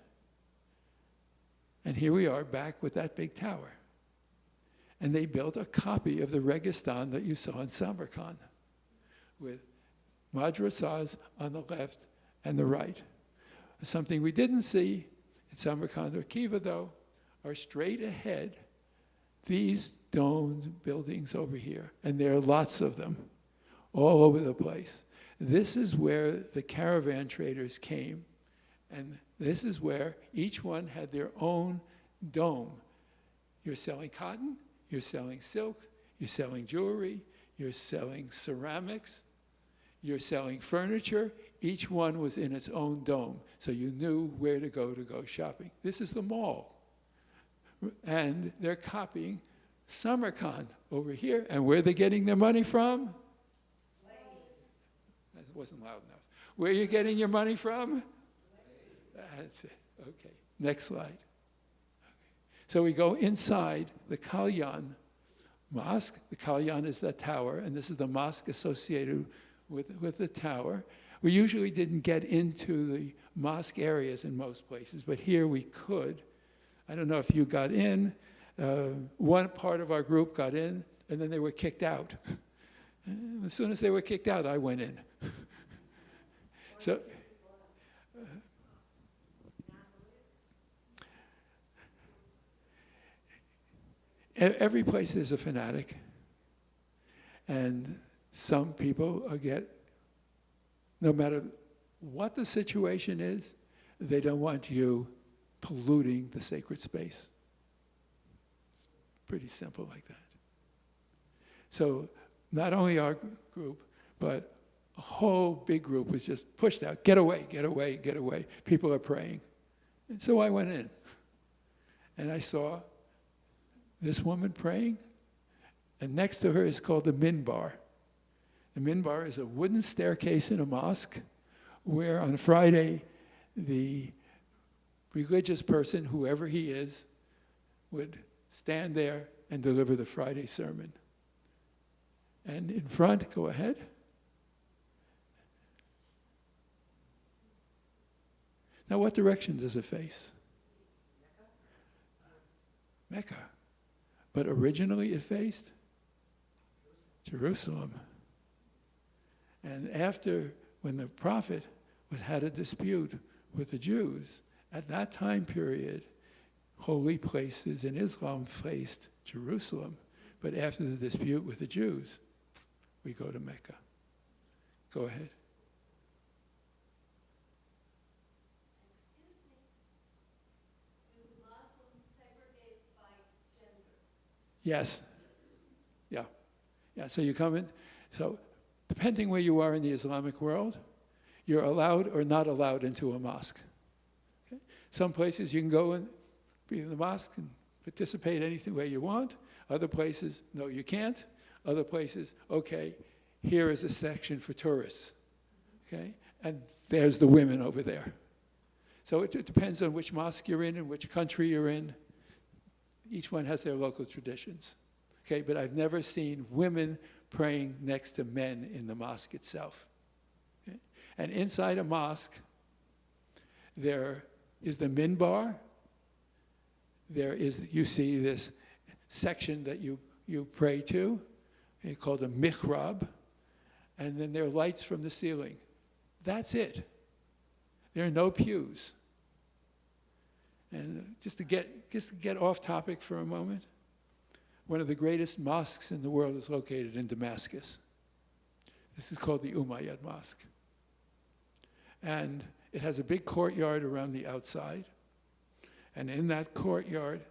[SPEAKER 2] And here we are back with that big tower. And they built a copy of the Registan that you saw in Samarkand with madrasas on the left and the right. Something we didn't see in Samarkand or Kiva, though, are straight ahead these domed buildings over here. And there are lots of them all over the place. This is where the caravan traders came. And this is where each one had their own dome. You're selling cotton, you're selling silk, you're selling jewelry, you're selling ceramics, you're selling furniture. Each one was in its own dome, so you knew where to go shopping. This is the mall. And they're copying Samarkand over here. And where are they getting their money from? Slaves. That wasn't loud enough. Where are you getting your money from? That's it. Okay. Next slide. Okay. So we go inside the Kalyan Mosque. The Kalyan is the tower, and this is the mosque associated with the tower. We usually didn't get into the mosque areas in most places, but here we could. I don't know if you got in. One part of our group got in, and then they were kicked out. As soon as they were kicked out, I went in. So. Every place there's a fanatic, and some people no matter what the situation is, they don't want you polluting the sacred space. It's pretty simple like that. So not only our group, but a whole big group was just pushed out. Get away, get away, get away. People are praying. And so I went in. And I saw this woman praying. And next to her is called the minbar. The minbar is a wooden staircase in a mosque where on Friday, the religious person, whoever he is, would stand there and deliver the Friday sermon. And in front, go ahead. Now, what direction does it face? Mecca. But originally it faced Jerusalem. And after, when the Prophet had a dispute with the Jews, at that time period, holy places in Islam faced Jerusalem. But after the dispute with the Jews, we go to Mecca. Go ahead.
[SPEAKER 5] Excuse me, do Muslims segregate by gender?
[SPEAKER 2] Yes. Yeah. Yeah, so you come in. So depending where you are in the Islamic world, you're allowed or not allowed into a mosque. Okay? Some places you can go and be in the mosque and participate anything way you want. Other places, no, you can't. Other places, okay, here is a section for tourists. Okay? And there's the women over there. So it depends on which mosque you're in and which country you're in. Each one has their local traditions. Okay, but I've never seen women praying next to men in the mosque itself. Okay? And inside a mosque, there is the minbar. There is, you see this section that you pray to, okay, called a mihrab, and then there are lights from the ceiling. That's it. There are no pews. And just to get off topic for a moment, one of the greatest mosques in the world is located in Damascus. This is called the Umayyad Mosque. And it has a big courtyard around the outside. And in that courtyard,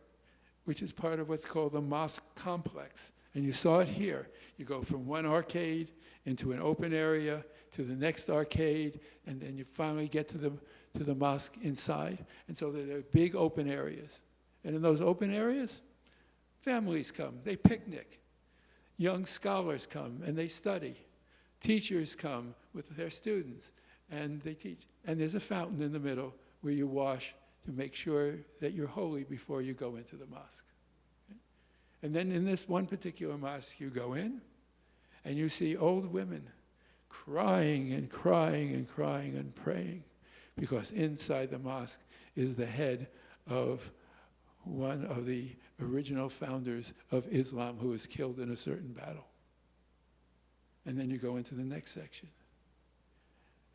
[SPEAKER 2] which is part of what's called the mosque complex, and you saw it here, you go from one arcade into an open area to the next arcade, and then you finally get to the mosque inside. And so there are big open areas. And in those open areas, families come, they picnic. Young scholars come and they study. Teachers come with their students and they teach. And there's a fountain in the middle where you wash to make sure that you're holy before you go into the mosque. Okay? And then in this one particular mosque, you go in and you see old women crying and crying and crying and praying, because inside the mosque is the head of one of the original founders of Islam who was killed in a certain battle. And then you go into the next section.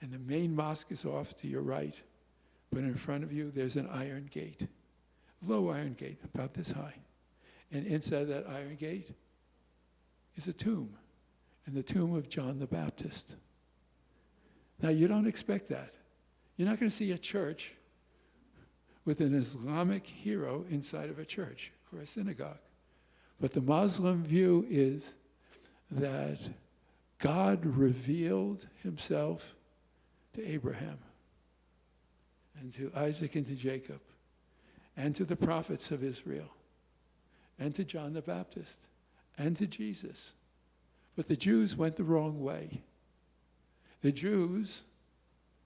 [SPEAKER 2] And the main mosque is off to your right, but in front of you there's an iron gate, low iron gate, about this high. And inside that iron gate is a tomb, and the tomb of John the Baptist. Now you don't expect that. You're not going to see a church with an Islamic hero inside of a church or a synagogue. But the Muslim view is that God revealed himself to Abraham and to Isaac and to Jacob and to the prophets of Israel and to John the Baptist and to Jesus. But the Jews went the wrong way. The Jews,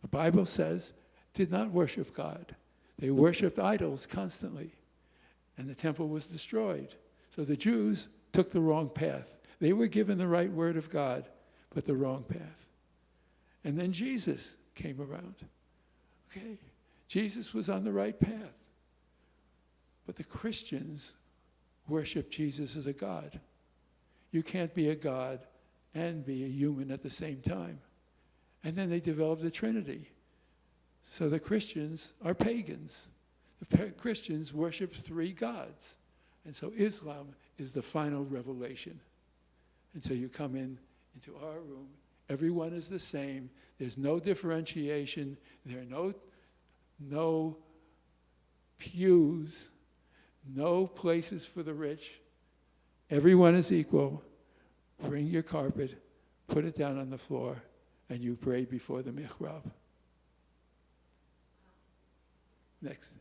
[SPEAKER 2] the Bible says, did not worship God. They worshipped idols constantly, and the temple was destroyed. So the Jews took the wrong path. They were given the right word of God, but the wrong path. And then Jesus came around. Okay, Jesus was on the right path. But the Christians worship Jesus as a God. You can't be a God and be a human at the same time. And then they developed the Trinity. So the Christians are pagans. The Christians worship three gods. And so Islam is the final revelation. And so you come into our room. Everyone is the same. There's no differentiation. There are no pews, no places for the rich. Everyone is equal. bring your carpet, put it down on the floor, and you pray before the mihrab. Next.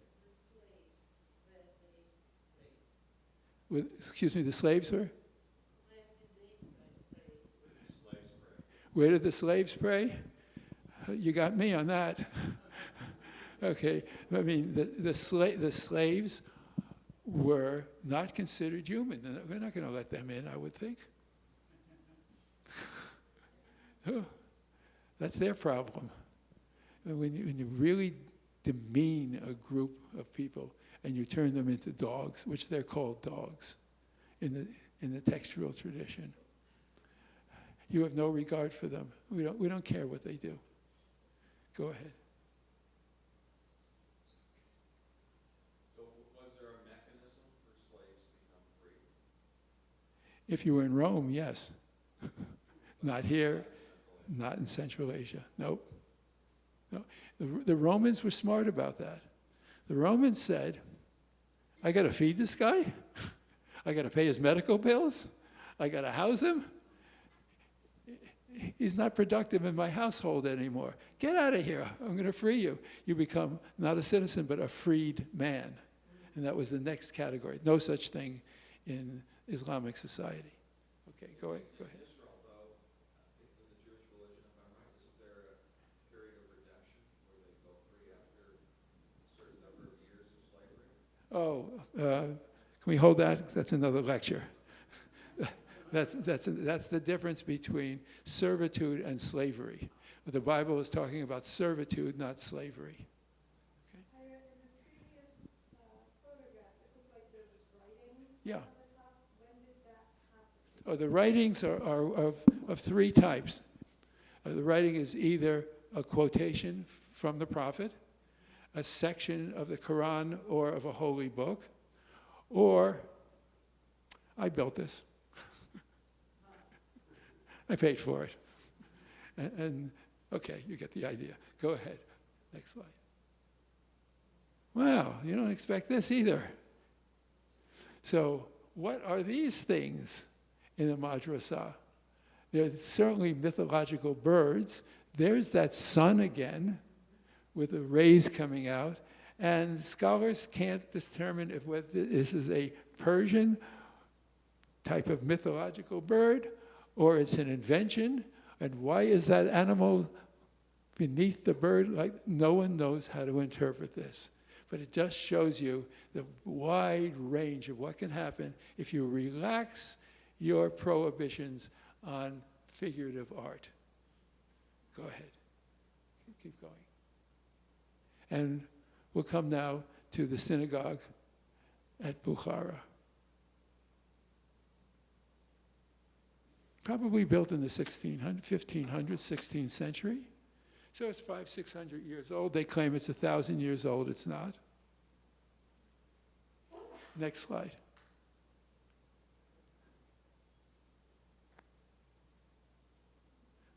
[SPEAKER 2] Excuse me, the slaves were? Where did the slaves pray? You got me on that. Okay, I mean, the slaves were not considered human. We're not going to let them in, I would think. Oh, that's their problem. And when you really demean a group of people and you turn them into dogs, which they're called dogs in the textual tradition, you have no regard for them. We don't care what they do. Go ahead.
[SPEAKER 3] So was there a mechanism for slaves to become free?
[SPEAKER 2] If you were in Rome, yes. Not here, not in Central Asia. Nope. No. The Romans were smart about that. The Romans said, I got to feed this guy. I got to pay his medical bills. I got to house him. He's not productive in my household anymore. Get out of here. I'm going to free you. You become not a citizen, but a freed man. And that was the next category. No such thing in Islamic society. Okay, go ahead.
[SPEAKER 3] In Israel, though, I think in the Jewish religion, if I'm right, isn't there a period of redemption where they go free after a certain number of years of slavery?
[SPEAKER 2] Can we hold that? That's another lecture. That's the difference between servitude and slavery. But the Bible is talking about servitude, not slavery.
[SPEAKER 5] In the previous photograph, it looked like there was writing
[SPEAKER 2] Yeah.
[SPEAKER 5] on the top. When did that happen?
[SPEAKER 2] Oh, the writings are of three types. The writing is either a quotation from the prophet, a section of the Quran or of a holy book, or I built this. I paid for it. And okay, you get the idea. Go ahead. Next slide. Wow, you don't expect this either. So what are these things in the madrasa? They're certainly mythological birds. There's that sun again with the rays coming out. And scholars can't determine if this is a Persian type of mythological bird or it's an invention. And why is that animal beneath the bird? Like, no one knows how to interpret this. But it just shows you the wide range of what can happen if you relax your prohibitions on figurative art. Go ahead. Keep going. And we'll come now to the synagogue at Bukhara. Probably built in the 1500s, 16th century. So it's 500-600 years old. They claim it's 1,000 years old. It's not. Next slide.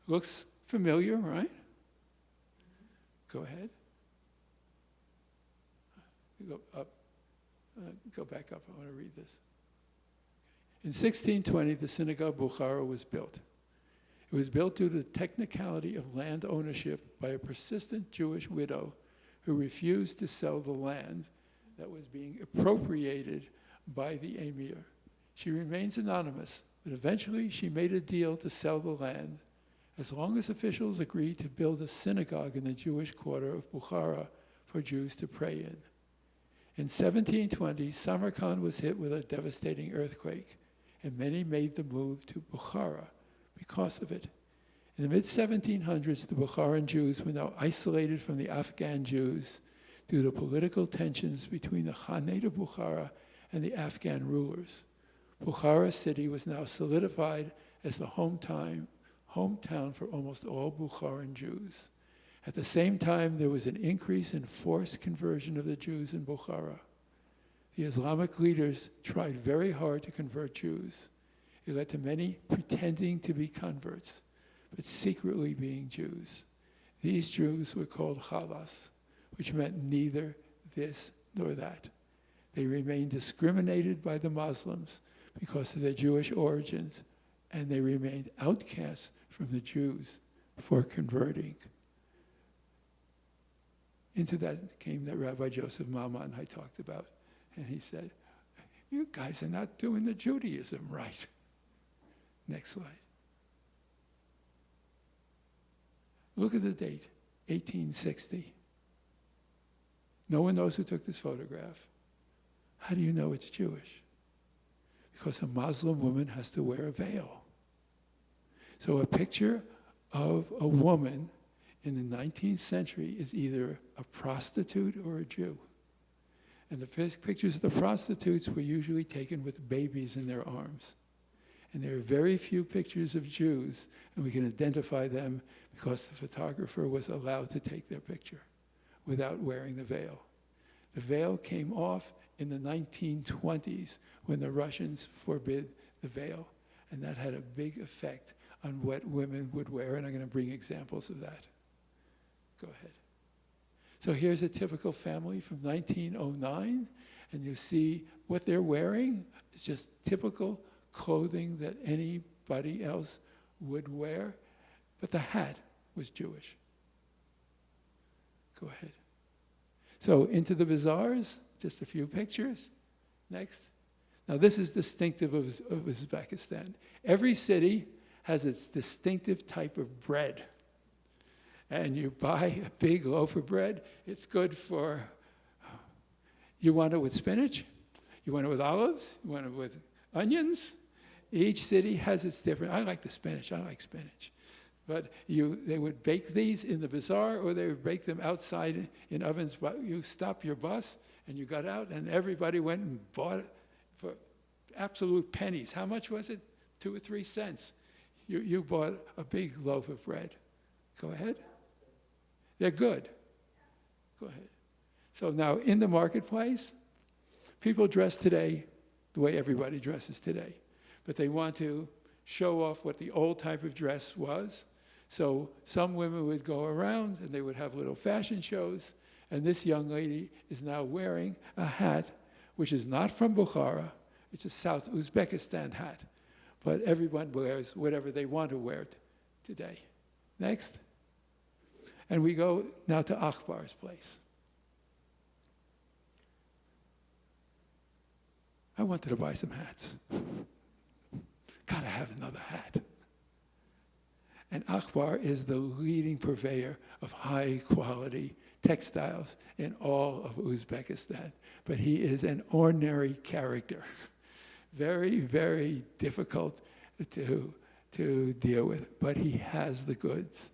[SPEAKER 2] Looks familiar, right? Go ahead. Go up. Go back up. I want to read this. In 1620, the synagogue Bukhara was built. It was built due to the technicality of land ownership by a persistent Jewish widow who refused to sell the land that was being appropriated by the emir. She remains anonymous, but eventually she made a deal to sell the land as long as officials agreed to build a synagogue in the Jewish quarter of Bukhara for Jews to pray in. In 1720, Samarkand was hit with a devastating earthquake, and many made the move to Bukhara because of it. In the mid-1700s, the Bukharan Jews were now isolated from the Afghan Jews due to political tensions between the Khanate of Bukhara and the Afghan rulers. Bukhara city was now solidified as the hometown for almost all Bukharan Jews. At the same time, there was an increase in forced conversion of the Jews in Bukhara. The Islamic leaders tried very hard to convert Jews. It led to many pretending to be converts, but secretly being Jews. These Jews were called Khalas, which meant neither this nor that. They remained discriminated by the Muslims because of their Jewish origins, and they remained outcasts from the Jews for converting. Into that came that Rabbi Joseph Mammon I talked about, and he said, you guys are not doing the Judaism right. Next slide. Look at the date, 1860. No one knows who took this photograph. How do you know it's Jewish? Because a Muslim woman has to wear a veil. So a picture of a woman in the 19th century is either a prostitute or a Jew. And the pictures of the prostitutes were usually taken with babies in their arms. And there are very few pictures of Jews, and we can identify them because the photographer was allowed to take their picture without wearing the veil. The veil came off in the 1920s when the Russians forbid the veil, and that had a big effect on what women would wear, and I'm going to bring examples of that. Go ahead. So here's a typical family from 1909, and you see what they're wearing. It's just typical clothing that anybody else would wear, but the hat was Jewish. Go ahead. So into the bazaars, just a few pictures. Next. Now this is distinctive of Uzbekistan. Every city has its distinctive type of bread. And you buy a big loaf of bread. It's good for, you want it with spinach? You want it with olives? You want it with onions? Each city has its different, I like the spinach, I like spinach. But they would bake these in the bazaar, or they would bake them outside in ovens. But you stop your bus, and you got out, and everybody went and bought it for absolute pennies. How much was it? 2 or 3 cents. You bought a big loaf of bread. Go ahead. They're good. Go ahead. So now in the marketplace, people dress today the way everybody dresses today. But they want to show off what the old type of dress was. So some women would go around and they would have little fashion shows. And this young lady is now wearing a hat, which is not from Bukhara. It's a South Uzbekistan hat. But everyone wears whatever they want to wear today. Next. And we go now to Akbar's place. I wanted to buy some hats. Gotta have another hat. And Akbar is the leading purveyor of high quality textiles in all of Uzbekistan. But he is an ordinary character. Very, very difficult to deal with. But he has the goods.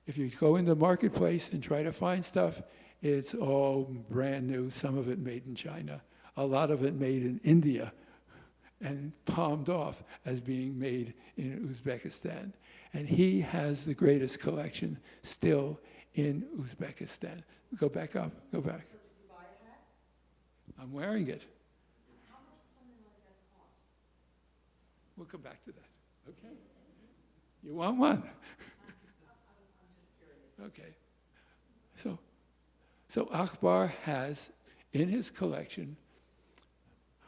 [SPEAKER 2] If you go in the marketplace and try to find stuff, it's all brand new, some of it made in China, a lot of it made in India, and palmed off as being made in Uzbekistan. And he has the greatest collection still in Uzbekistan. Go back up, go back.
[SPEAKER 5] So did you buy a hat?
[SPEAKER 2] I'm wearing it.
[SPEAKER 5] How much would something like that cost?
[SPEAKER 2] We'll come back to that, okay? You want one?
[SPEAKER 5] I'm just curious.
[SPEAKER 2] Okay. So Akbar has in his collection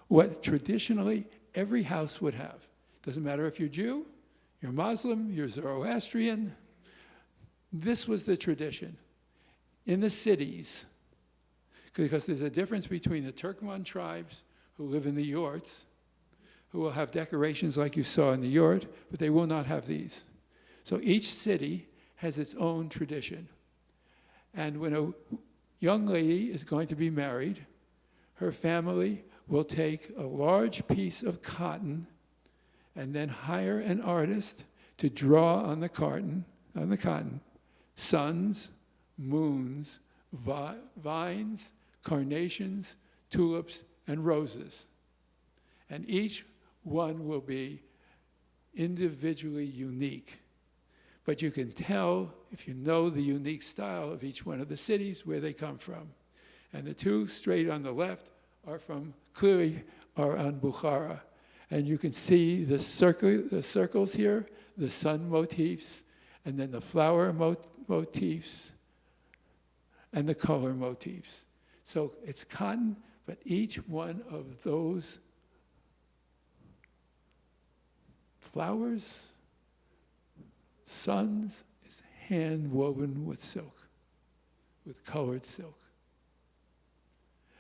[SPEAKER 2] what traditionally every house would have. Doesn't matter if you're Jew, you're Muslim, you're Zoroastrian. This was the tradition. In the cities, because there's a difference between the Turkmen tribes who live in the yurts, who will have decorations like you saw in the yurt, but they will not have these. So each city has its own tradition. And when a young lady is going to be married, her family will take a large piece of cotton and then hire an artist to draw on the cotton, suns, moons, vines, carnations, tulips, and roses. And each one will be individually unique. But you can tell, if you know the unique style of each one of the cities, where they come from. And the two straight on the left are clearly on Bukhara. And you can see the circles here, the sun motifs, and then the flower motifs, and the color motifs. So it's cotton, but each one of those flowers, suns, is hand woven with silk, with colored silk.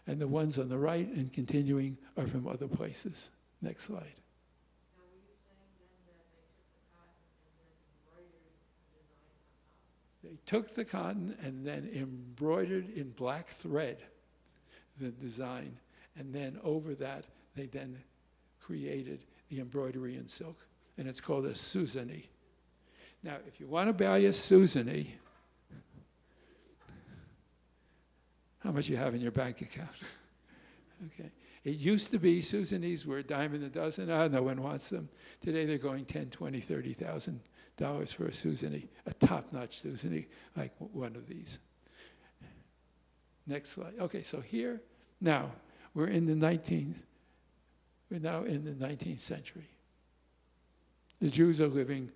[SPEAKER 2] And the ones on the right and continuing are from other places. Next slide.
[SPEAKER 5] Now, were you saying then that they took the cotton and then embroidered
[SPEAKER 2] They took the cotton and then embroidered
[SPEAKER 5] the design on top?
[SPEAKER 2] in black thread the design, and then over that they then created the embroidery in silk, and it's called a Suzani. Now, if you want to buy a Suzani, how much you have in your bank account? Okay. It used to be Suzanis were a dime a dozen. No one wants them. Today they're going $10,000, $20,000, $30,000 for a Suzani, a top-notch Suzani, like one of these. Next slide. Okay, so here, now, we're now in the 19th century. The Jews are living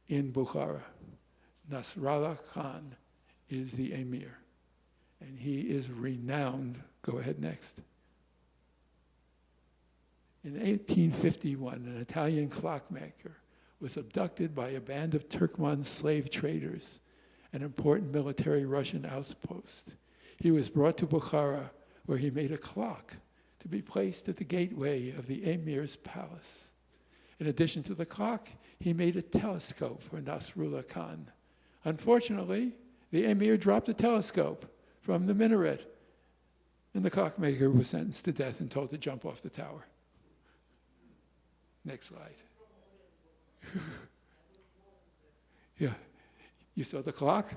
[SPEAKER 2] in Bukhara. Nasrallah Khan is the emir, and he is renowned. Go ahead, next. In 1851, an Italian clockmaker was abducted by a band of Turkmen slave traders, an important military Russian outpost. He was brought to Bukhara, where he made a clock to be placed at the gateway of the emir's palace. In addition to the clock, he made a telescope for Nasrullah Khan. Unfortunately, the emir dropped the telescope from the minaret, and the clockmaker was sentenced to death and told to jump off the tower. Next slide. Yeah. You saw the clock?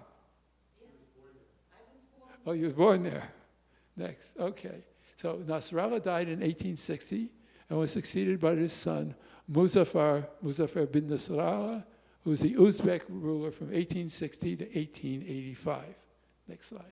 [SPEAKER 2] Oh, you were born there. Next. Okay. So Nasrallah died in 1860 and was succeeded by his son, Muzaffar bin Nasrallah, who was the Uzbek ruler from 1860 to 1885. Next slide.